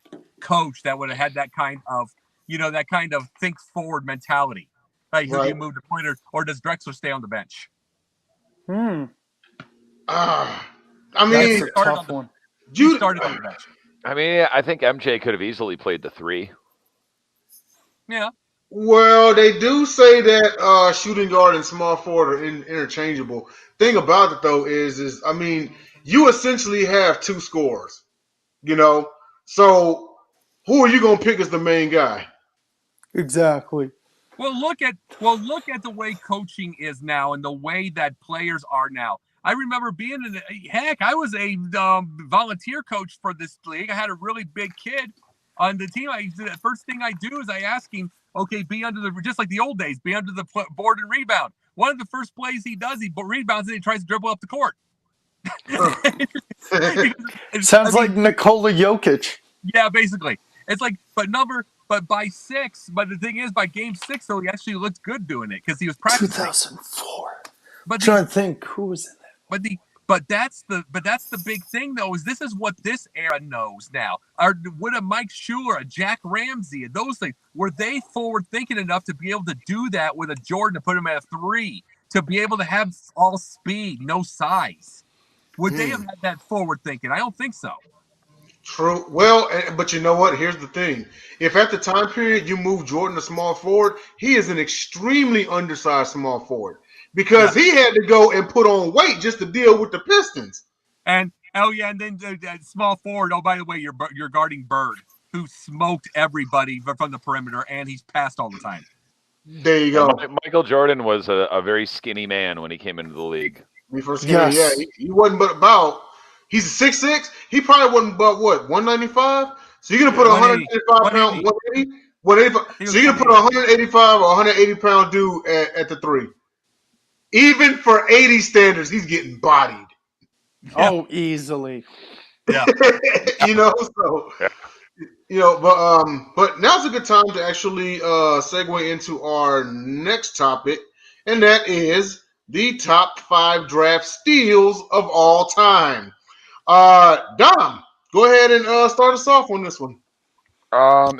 Speaker 2: coach that would have had that kind of, that kind of think forward mentality? Like, who do you move to point, or does Drexler stay on the bench?
Speaker 1: I mean,
Speaker 3: that's a tough one.
Speaker 2: You started on the bench.
Speaker 4: I mean, I think MJ could have easily played the 3.
Speaker 2: Yeah.
Speaker 1: Well, they do say that shooting guard and small forward are interchangeable. Thing about it though is I mean, you essentially have 2 scorers, So who are you gonna pick as the main guy?
Speaker 3: Exactly.
Speaker 2: Well, look at the way coaching is now and the way that players are now. I remember I was a volunteer coach for this league. I had a really big kid on the team. The first thing I do is I ask him, okay, be under just like the old days, be under the board and rebound. One of the first plays he does, he rebounds and he tries to dribble up the court.
Speaker 3: Sounds like Nikola Jokic.
Speaker 2: Yeah, basically. It's like, but by 6, but the thing is, by game 6, though, he actually looked good doing it because he was practicing.
Speaker 3: 2004. I'm trying to think who was in that.
Speaker 2: But that's the big thing though, is this is what this era knows now. Would a Mike Schuler, a Jack Ramsey, and those things, were they forward thinking enough to be able to do that with a Jordan to put him at a 3, to be able to have all speed, no size? Would they have had that forward thinking? I don't think so.
Speaker 1: True. Well, but you know what? Here's the thing. If at the time period you move Jordan to small forward, he is an extremely undersized small forward because he had to go and put on weight just to deal with the Pistons.
Speaker 2: And and then small forward. Oh, by the way, you're guarding Bird, who smoked everybody from the perimeter, and he's passed all the time.
Speaker 1: There you go.
Speaker 4: Michael Jordan was a very skinny man when he came into the league.
Speaker 1: He wasn't but about. He's a 6'6". He probably wasn't but what, 195? So you're gonna put a 185 pound, 180. So you're gonna put a 185 or 180 pound dude at the 3. Even for 80 standards, he's getting bodied.
Speaker 3: Oh, easily.
Speaker 2: Yeah.
Speaker 1: But now's a good time to actually segue into our next topic, and that is the top 5 draft steals of all time. Dom, go ahead and start us off on this one.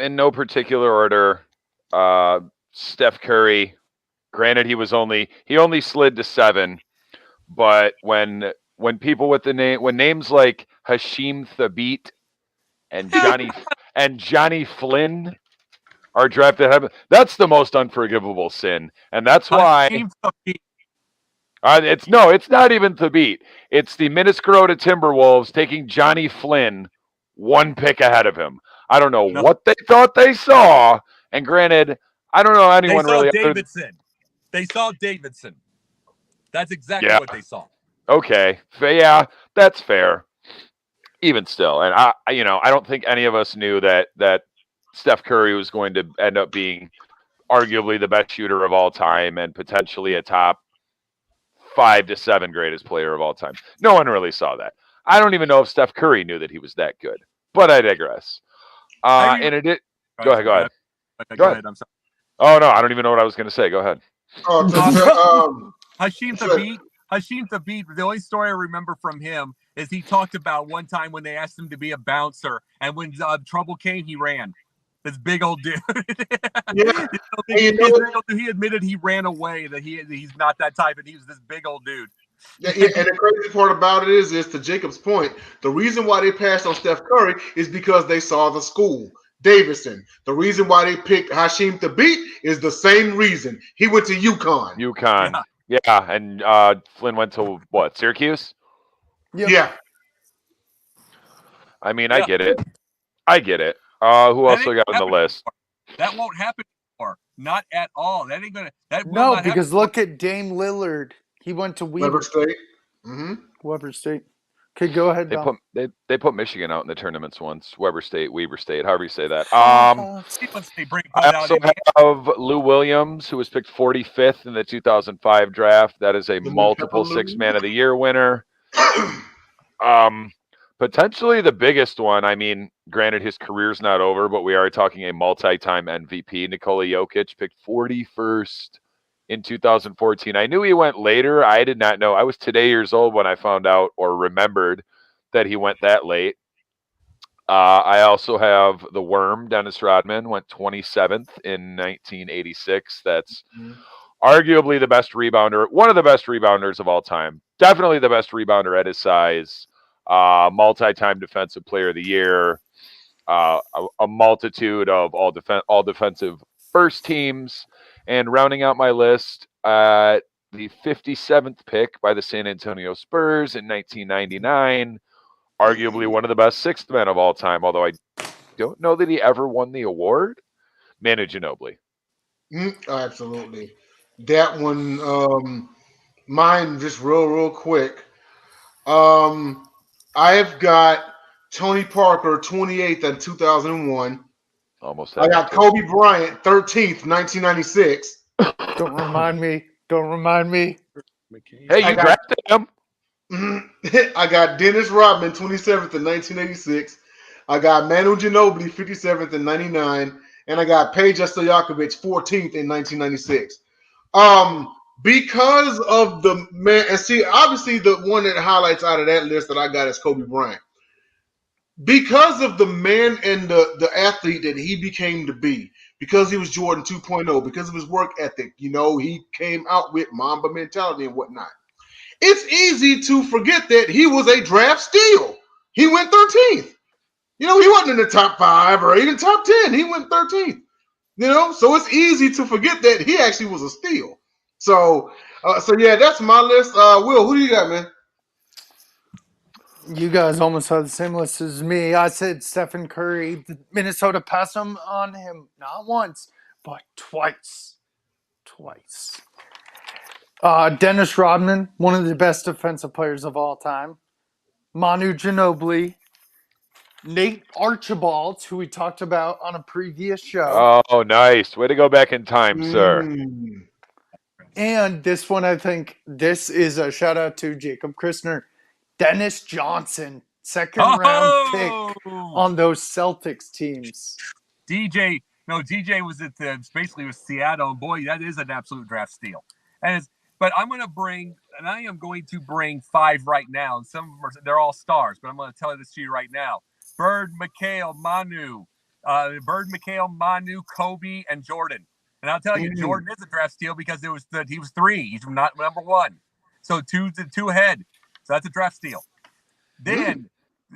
Speaker 4: In no particular order, Steph Curry. Granted, he only slid to 7, but when people with when names like Hashim Thabit and Johnny Flynn are drafted, that's the most unforgivable sin, and that's why. It's not even Thabit. It's the Minnesota Timberwolves taking Johnny Flynn 1 pick ahead of him. I don't know what they thought they saw. And granted, I don't know anyone
Speaker 2: they saw
Speaker 4: really.
Speaker 2: Davidson. They saw Davidson. That's exactly what they saw.
Speaker 4: Okay. Yeah, that's fair. Even still. And I don't think any of us knew that Steph Curry was going to end up being arguably the best shooter of all time and potentially a top 5 to 7 greatest player of all time. No one really saw that. I don't even know if Steph Curry knew that he was that good, but I digress. Go ahead. Go ahead.
Speaker 2: I'm sorry.
Speaker 4: Oh no, I don't even know what I was going to say. Go ahead.
Speaker 2: Hashim Thabit. The only story I remember from him is he talked about one time when they asked him to be a bouncer, and when trouble came, he ran. This big old dude.
Speaker 1: Yeah.
Speaker 2: He admitted he ran away, that he's not that type, and he was this big old dude.
Speaker 1: Yeah, and the crazy part about it is to Jacob's point, the reason why they passed on Steph Curry is because they saw the school, Davidson. The reason why they picked Hashim Thabit is the same reason. He went to UConn.
Speaker 4: UConn. Yeah, and Flynn went to what? Syracuse?
Speaker 3: Yep.
Speaker 1: Yeah.
Speaker 4: I mean,
Speaker 2: Yeah.
Speaker 4: I get it. Who else we got on the list?
Speaker 2: That won't happen anymore. Not at all. That ain't gonna. That will
Speaker 3: No,
Speaker 2: not
Speaker 3: because
Speaker 2: happen.
Speaker 3: look at Dame Lillard. He went to
Speaker 1: Weber State. Mm-hmm.
Speaker 3: Weber State. Okay, go ahead, Dom.
Speaker 4: They put Michigan out in the tournaments once. Weber State, however you say that.
Speaker 2: Once they bring
Speaker 4: I also have Lou Williams, who was picked 45th in the 2005 draft. That is a multiple Sixth Man of the Year winner. Potentially the biggest one. I mean, granted, his career's not over, but we are talking a multi-time MVP. Nikola Jokic picked 41st in 2014. I knew he went later. I did not know. I was today years old when I found out or remembered that he went that late. I also have the Worm, Dennis Rodman, went 27th in 1986. That's arguably the best rebounder, one of the best rebounders of all time. Definitely the best rebounder at his size. Multi-time defensive player of the year. A multitude of all defensive first teams. And rounding out my list, the 57th pick by the San Antonio Spurs in 1999. Arguably one of the best sixth men of all time, although I don't know that he ever won the award. Manu Ginobili.
Speaker 1: Absolutely. That one, mine just real quick. I've got Tony Parker, 28th in 2001.
Speaker 4: Almost.
Speaker 1: I got Kobe Bryant, 13th, 1996.
Speaker 3: Don't remind me.
Speaker 4: Hey, you drafted him.
Speaker 1: I got Dennis Rodman, 27th in 1986. I got Manu Ginobili, 57th in 99. And I got Peja Stojakovic, 14th in 1996. Because of the man, and see, obviously the one that highlights out of that list that I got is Kobe Bryant. Because of the man and the athlete that he became to be, because he was Jordan 2.0, because of his work ethic, he came out with Mamba mentality and whatnot. It's easy to forget that he was a draft steal. He went 13th. He wasn't in the top 5 or even top 10. He went 13th. So it's easy to forget that he actually was a steal. So yeah, that's my list. Will, who do you got, man?
Speaker 3: You guys almost have the same list as me. I said Stephen Curry. Minnesota passed on him not once, but twice. Dennis Rodman, one of the best defensive players of all time. Manu Ginobili. Nate Archibald, who we talked about on a previous show.
Speaker 4: Oh, nice. Way to go back in time, sir.
Speaker 3: And this one, I think, this is a shout out to Jacob Christner. Dennis Johnson, second round pick on those Celtics teams.
Speaker 2: DJ was basically with Seattle. Boy, that is an absolute draft steal. But I am going to bring 5 right now. And some of them they're all stars, but I'm going to tell this to you right now. Bird, McHale, Manu, Kobe, and Jordan. And I'll tell you, Jordan is a draft steal because he was 3. He's not number 1. So 2 ahead. So that's a draft steal. Then,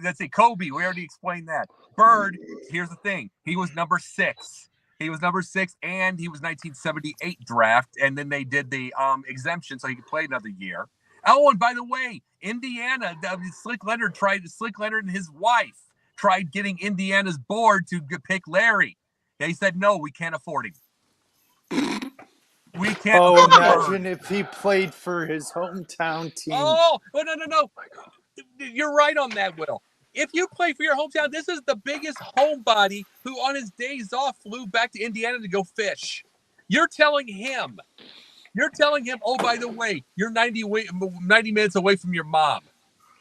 Speaker 2: let's see, Kobe, we already explained that. Bird, here's the thing. He was number 6. and he was 1978 draft, and then they did the exemption so he could play another year. Oh, and by the way, Indiana, Slick Leonard and his wife tried getting Indiana's board to pick Larry. They said, no, we can't afford him. We can't.
Speaker 3: Oh, imagine if he played for his hometown team.
Speaker 2: Oh, no. You're right on that, Will. If you play for your hometown, this is the biggest homebody who on his days off flew back to Indiana to go fish. You're telling him, oh, by the way, you're 90 minutes away from your mom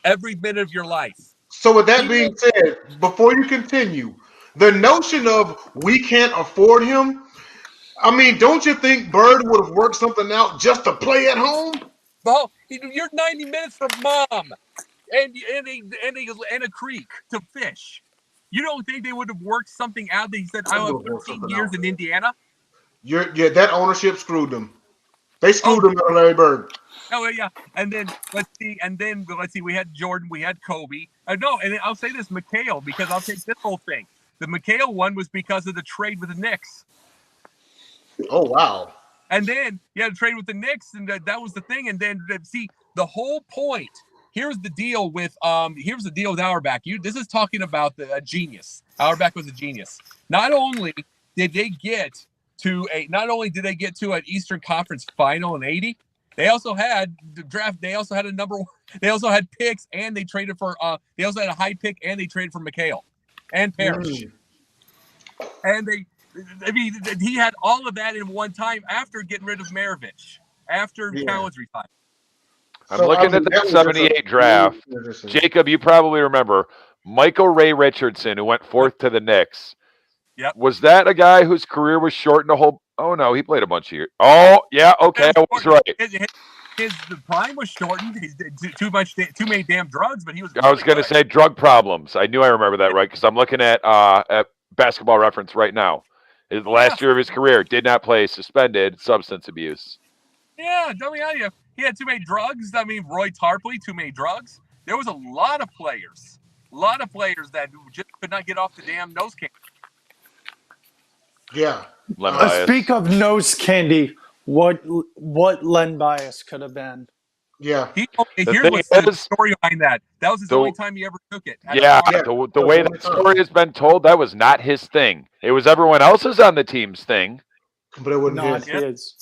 Speaker 2: every minute of your life.
Speaker 1: So with that being said, before you continue, the notion of we can't afford him, I mean, don't you think Bird would have worked something out just to play at home?
Speaker 2: Well, you're 90 minutes from mom and a creek to fish. You don't think they would have worked something out? That he said, I have 13 years in Indiana.
Speaker 1: That ownership screwed them. They screwed him out of Larry Bird.
Speaker 2: Oh yeah, and then let's see. We had Jordan, we had Kobe. No, and I'll say this, McHale, because I'll take this whole thing. The McHale one was because of the trade with the Knicks.
Speaker 1: Oh wow!
Speaker 2: And then you had to trade with the Knicks, and that was the thing. And then see the whole point. Here's the deal with Auerbach. This is talking about a genius. Auerbach was a genius. Not only did they get to an Eastern Conference final in '80. They also had the draft. They also had They also had picks, and they traded for. They also had a high pick, and they traded for McHale and Parrish. And he had all of that in one time after getting rid of Maravich, after Collins retired.
Speaker 4: I'm looking at the '78 draft. Jacob, you probably remember Michael Ray Richardson, who went fourth to the Knicks.
Speaker 2: Yep.
Speaker 4: Was that a guy whose career was shortened a whole? Oh no, he played a bunch of years. Oh yeah, okay, I was right.
Speaker 2: His prime was shortened. He did too many damn drugs, but he was.
Speaker 4: I was going to say drug problems. I knew I remember that right because I'm looking at Basketball Reference right now. The last year of his career, did not play, suspended, substance abuse.
Speaker 2: Yeah, don't be out of he had too many drugs. I mean, Roy Tarpley, too many drugs. There was a lot of players that just could not get off the damn nose candy.
Speaker 1: Yeah.
Speaker 3: Speak of nose candy, what Len Bias could have been.
Speaker 1: Yeah.
Speaker 2: Here's what's the story behind that. That was his only time he ever took it.
Speaker 4: The way that story has been told, that was not his thing. It was everyone else's on the team's thing.
Speaker 1: But it wasn't
Speaker 3: not his.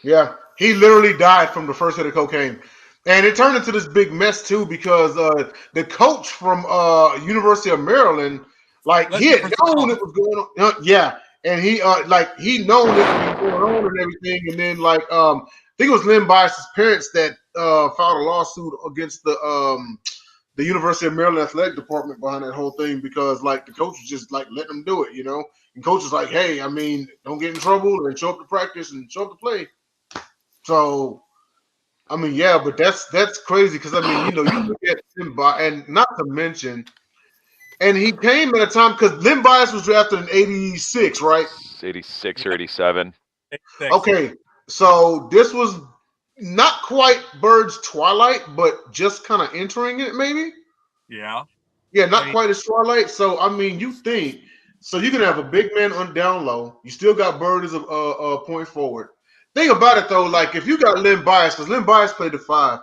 Speaker 1: Yeah. He literally died from the first hit of cocaine. And it turned into this big mess, too, because the coach from University of Maryland, he had known it was going on. Yeah. And he known it was going on and everything. And then, I think it was Len Bias's parents that filed a lawsuit against the University of Maryland athletic department behind that whole thing because, the coach was just, letting them do it, And coach was like, hey, I mean, don't get in trouble and show up to practice and show up to play. So, I mean, yeah, but that's crazy because, I mean, you look at Len Bias, and not to mention, and he came at a time because Len Bias was drafted in '86, right?
Speaker 4: 86 or 87.
Speaker 2: 86.
Speaker 1: Okay, so this was not quite Bird's twilight, but just kind of entering it, maybe?
Speaker 2: Yeah.
Speaker 1: Yeah, not quite as twilight. So, I mean, you think, so you can have a big man on down low. You still got Bird as a point forward. Think about it, though, if you got Len Bias, because Len Bias played the 5.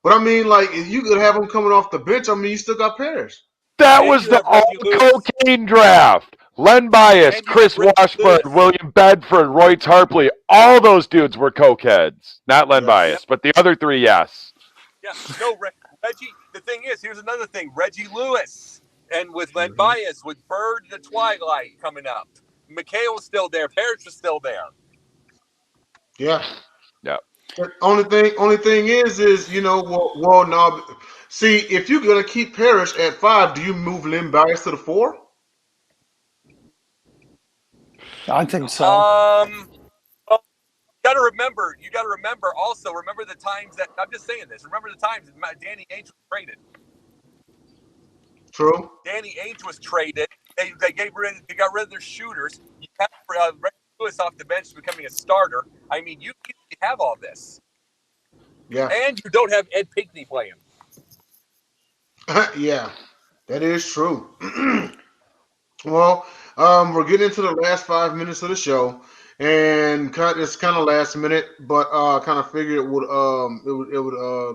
Speaker 1: But, I mean, if you could have him coming off the bench, I mean, you still got Parrish.
Speaker 4: That was the all-cocaine draft. Len Bias, Chris Washburn, William Bedford, Roy Tarpley, all those dudes were cokeheads. Not Len Bias, but the other 3, yes.
Speaker 2: Yeah, no, Reggie, the thing is, here's another thing. Reggie Lewis, and with Len Bias, with Bird the Twilight coming up. McHale was still there. Parrish was still there.
Speaker 1: Yeah.
Speaker 4: Yeah.
Speaker 1: The only thing is no. See, if you're gonna keep Parrish at 5, do you move Len Bias to the 4?
Speaker 3: I think so.
Speaker 2: You got to remember. Also, remember the times that I'm just saying this. Remember the times that Danny Ainge was traded.
Speaker 1: True.
Speaker 2: Danny Ainge was traded. They got rid of their shooters. You have Reggie Lewis off the bench becoming a starter. I mean, you have all this.
Speaker 1: Yeah.
Speaker 2: And you don't have Ed Pinckney playing.
Speaker 1: Yeah, that is true. Well, we're getting into the last 5 minutes of the show, and it's kind of last minute, but kind of figured it would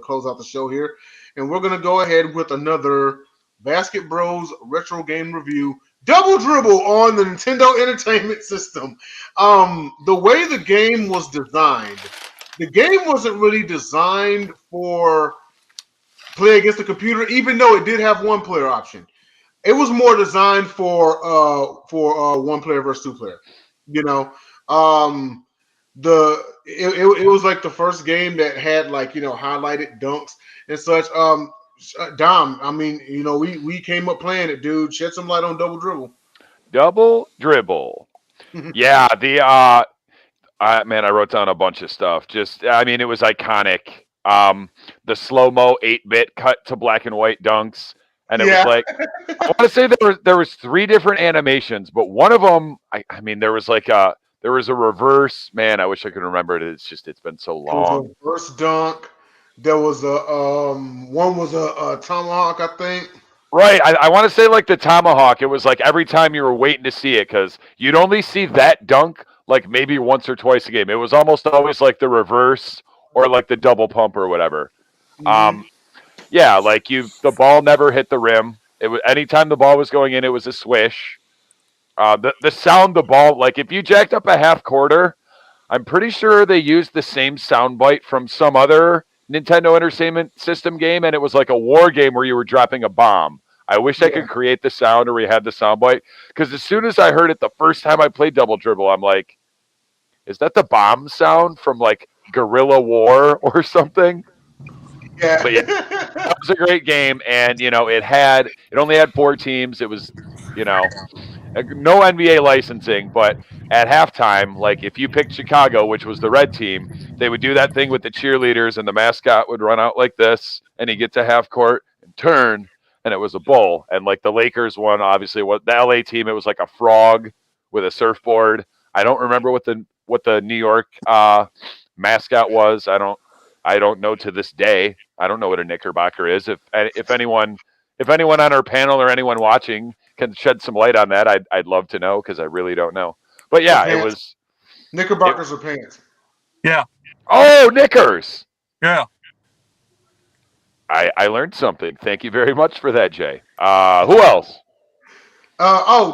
Speaker 1: close out the show here, and we're gonna go ahead with another Basket Bros retro game review. Double Dribble on the Nintendo Entertainment System. The way the game was designed, the game wasn't really designed for play against the computer, even though it did have one player option. It was more designed for 1 player versus 2 player. It was like the first game that had highlighted dunks and such. Dom, I mean, we came up playing it, dude. Shed some light on Double Dribble.
Speaker 4: Double Dribble. Yeah, man, I wrote down a bunch of stuff. It was iconic. The slow-mo 8-bit cut to black and white dunks. And it was I want to say there was 3 different animations, but one of them, there was There was a reverse. Man, I wish I could remember it. It's been so
Speaker 1: It was a
Speaker 4: long.
Speaker 1: first dunk. There was a one was a tomahawk, I think.
Speaker 4: Right. I want to say like the tomahawk. It was like every time you were waiting to see it because you'd only see that dunk like maybe once or twice a game. It was almost always like the reverse or like the double pump or whatever.
Speaker 1: Mm-hmm.
Speaker 4: Yeah, like the ball never hit the rim. It was anytime the ball was going in, it was a swish. The sound the ball like if you jacked up a half quarter, I'm pretty sure they used the same sound bite from some other Nintendo Entertainment System game, and it was like a war game where you were dropping a bomb. I wish I
Speaker 1: Yeah.
Speaker 4: could create the sound or we had the sound bite because as soon as I heard it the first time I played Double Dribble, I'm like, is that the bomb sound from like Guerrilla War or something?
Speaker 1: Yeah.
Speaker 4: But yeah, that was a great game, and it only had 4 teams. It was, you know, no NBA licensing, but at halftime, like if you picked Chicago, which was the red team, they would do that thing with the cheerleaders, and the mascot would run out like this, and he'd get to half court and turn, and it was a bull. And like the Lakers one, obviously, what the LA team, it was like a frog with a surfboard. I don't remember what the New York mascot was. I don't know to this day. I don't know what a Knickerbocker is. If anyone on our panel or anyone watching can shed some light on that, I'd love to know because I really don't know. But yeah, it was.
Speaker 1: Knickerbockers or pants.
Speaker 2: Yeah.
Speaker 4: Oh, knickers!
Speaker 2: Yeah.
Speaker 4: I learned something. Thank you very much for that, Jay. Who else?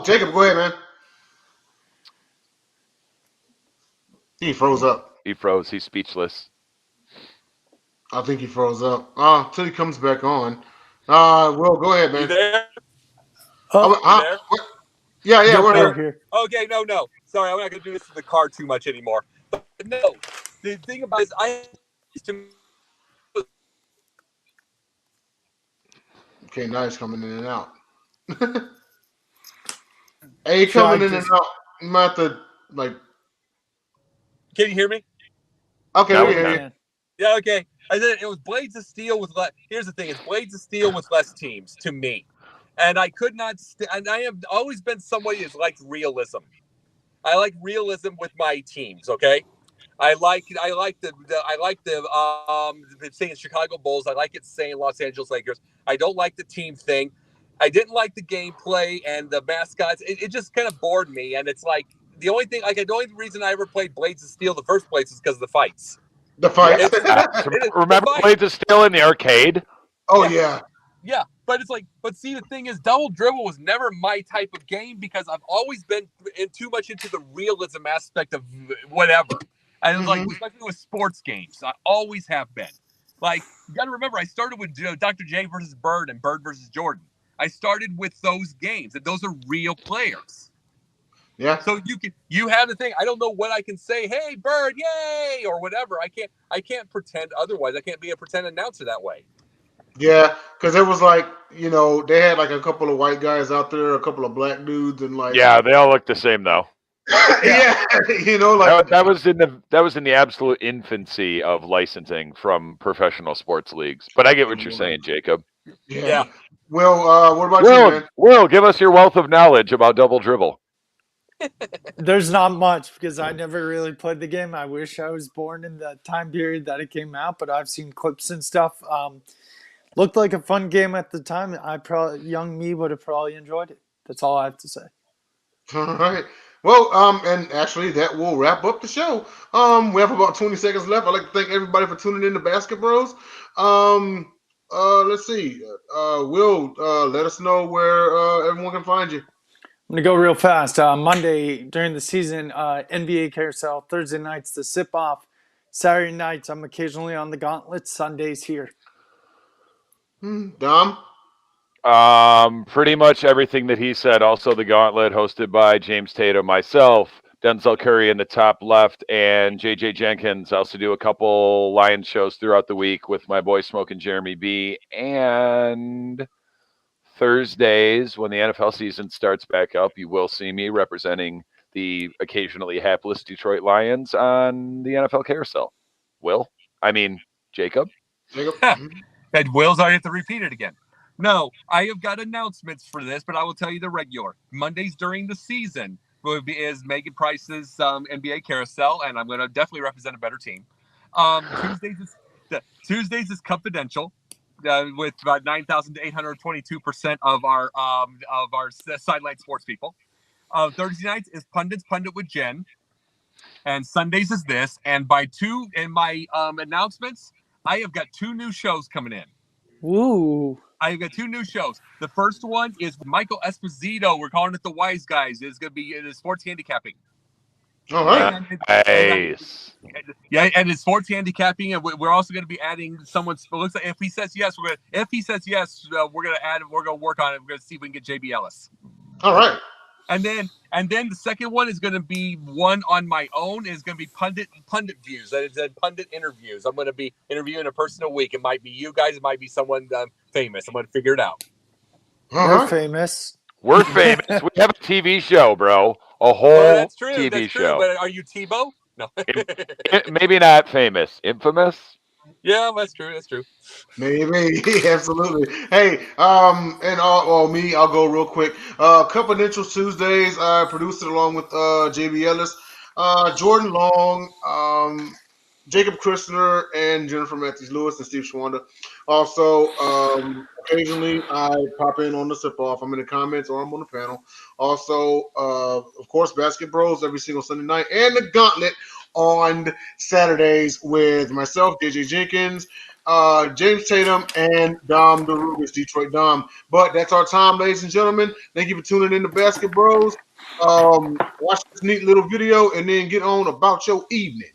Speaker 1: Jacob, go ahead, man. He froze up.
Speaker 4: He froze. He's speechless.
Speaker 1: I think he froze up. Till he comes back on. Will, go ahead, man.
Speaker 2: You there?
Speaker 3: Oh,
Speaker 2: You there?
Speaker 1: Yeah,
Speaker 3: yep,
Speaker 1: we're
Speaker 3: we're
Speaker 1: here.
Speaker 3: here.
Speaker 2: Okay, no. Sorry, I'm not gonna do this in the car too much anymore. But no, the thing about it is
Speaker 1: Okay, now he's coming in and out. Hey, he coming in and out. You might have to like.
Speaker 2: Can you hear me?
Speaker 1: Okay,
Speaker 4: Now
Speaker 1: we
Speaker 4: we
Speaker 1: can hear
Speaker 4: can.
Speaker 1: you.
Speaker 2: Yeah, okay. I said it was Blades of Steel with less. Here's the thing: it's Blades of Steel with less teams to me, and I could not. And I have always been somebody who's liked realism. I like realism with my teams. Okay, I like saying Chicago Bulls. I like it saying Los Angeles Lakers. I don't like the team thing. I didn't like the gameplay and the mascots. It just kind of bored me. And it's like the only reason I ever played Blades of Steel in the first place is because of the fights.
Speaker 1: The fight.
Speaker 4: Remember Blades of Steel in the arcade?
Speaker 1: Oh yeah.
Speaker 2: Yeah, but it's like, see, the thing is, Double Dribble was never my type of game because I've always been too much into the realism aspect of whatever. And like, especially with sports games, I always have been. Like, you got to remember, I started with Dr. J versus Bird and Bird versus Jordan. I started with those games, and those are real players.
Speaker 1: Yeah.
Speaker 2: So you have the thing. I don't know what I can say. Hey, Bird, yay, or whatever. I can't pretend otherwise. I can't be a pretend announcer that way.
Speaker 1: Yeah, because it was like, they had like a couple of white guys out there, a couple of black dudes, and like
Speaker 4: Yeah, they all look the same though.
Speaker 1: yeah, like
Speaker 4: that was in the absolute infancy of licensing from professional sports leagues. But I get what you're saying, Jacob.
Speaker 1: Yeah. Well, what about you, man?
Speaker 4: Will, give us your wealth of knowledge about Double Dribble.
Speaker 3: There's not much because I never really played the game. I wish I was born in the time period that it came out, but I've seen clips and stuff. Looked like a fun game at the time. Young me would have probably enjoyed it. That's all I have to say.
Speaker 1: All right. Well, and actually that will wrap up the show. We have about 20 seconds left. I'd like to thank everybody for tuning in to basketbros. Let's see. Will let us know where everyone can find you.
Speaker 3: I'm going to go real fast. Monday during the season, NBA Carousel. Thursday nights, the Sip Off. Saturday nights, I'm occasionally on the Gauntlet. Sundays here.
Speaker 1: Dom?
Speaker 4: Pretty much everything that he said. Also, the Gauntlet, hosted by James Tatum, myself, Denzel Curry in the top left, and JJ Jenkins. I also do a couple Lions shows throughout the week with my boy Smoke and Jeremy B. And Thursdays, when the NFL season starts back up, you will see me representing the occasionally hapless Detroit Lions on the NFL Carousel. Jacob?
Speaker 2: And Will's, I have to repeat it again. No, I have got announcements for this, but I will tell you the regular. Mondays during the season, is Megan Price's NBA Carousel, and I'm going to definitely represent a better team. Tuesdays is Confidential. With about 9,822% of our sideline sports people. Thursday nights is Pundit with Jen, and Sundays is this. And in my announcements, I have got 2 new shows coming in.
Speaker 3: Ooh.
Speaker 2: I've got 2 new shows. The first one is Michael Esposito. We're calling it the Wise Guys. It's going to be in sports handicapping.
Speaker 1: All right.
Speaker 4: Nice.
Speaker 2: And it's sports handicapping, and we're also going to be adding someone. Looks like if he says yes, we're going to add. We're going to work on it. We're going to see if we can get JB Ellis.
Speaker 1: All right.
Speaker 2: And then the second one is going to be one on my own. Is going to be pundit views. That is pundit interviews. I'm going to be interviewing a person a week. It might be you guys. It might be someone famous. I'm going to figure it out.
Speaker 3: We're famous.
Speaker 4: We're famous. We have a TV show, bro. A whole
Speaker 2: that's true.
Speaker 4: TV
Speaker 2: that's
Speaker 4: show.
Speaker 2: True. But are you Tebow? No.
Speaker 4: Maybe not famous. Infamous?
Speaker 2: Yeah, that's true. That's true.
Speaker 1: Maybe. Absolutely. Hey, I'll go real quick. Confidential Tuesdays. I produced it along with JB Ellis, Jordan Long, Jacob Christner, and Jennifer Matthews Lewis and Steve Schwanda. Also, occasionally I pop in on the sip off. I'm in the comments or I'm on the panel. Also, of course, basketbros every single Sunday night, and the Gauntlet on Saturdays with myself, DJ Jenkins, James Tatum, and Dom DeRubeis, Detroit Dom. But that's our time, ladies and gentlemen. Thank you for tuning in to Basket Bros. Watch this neat little video and then get on about your evening.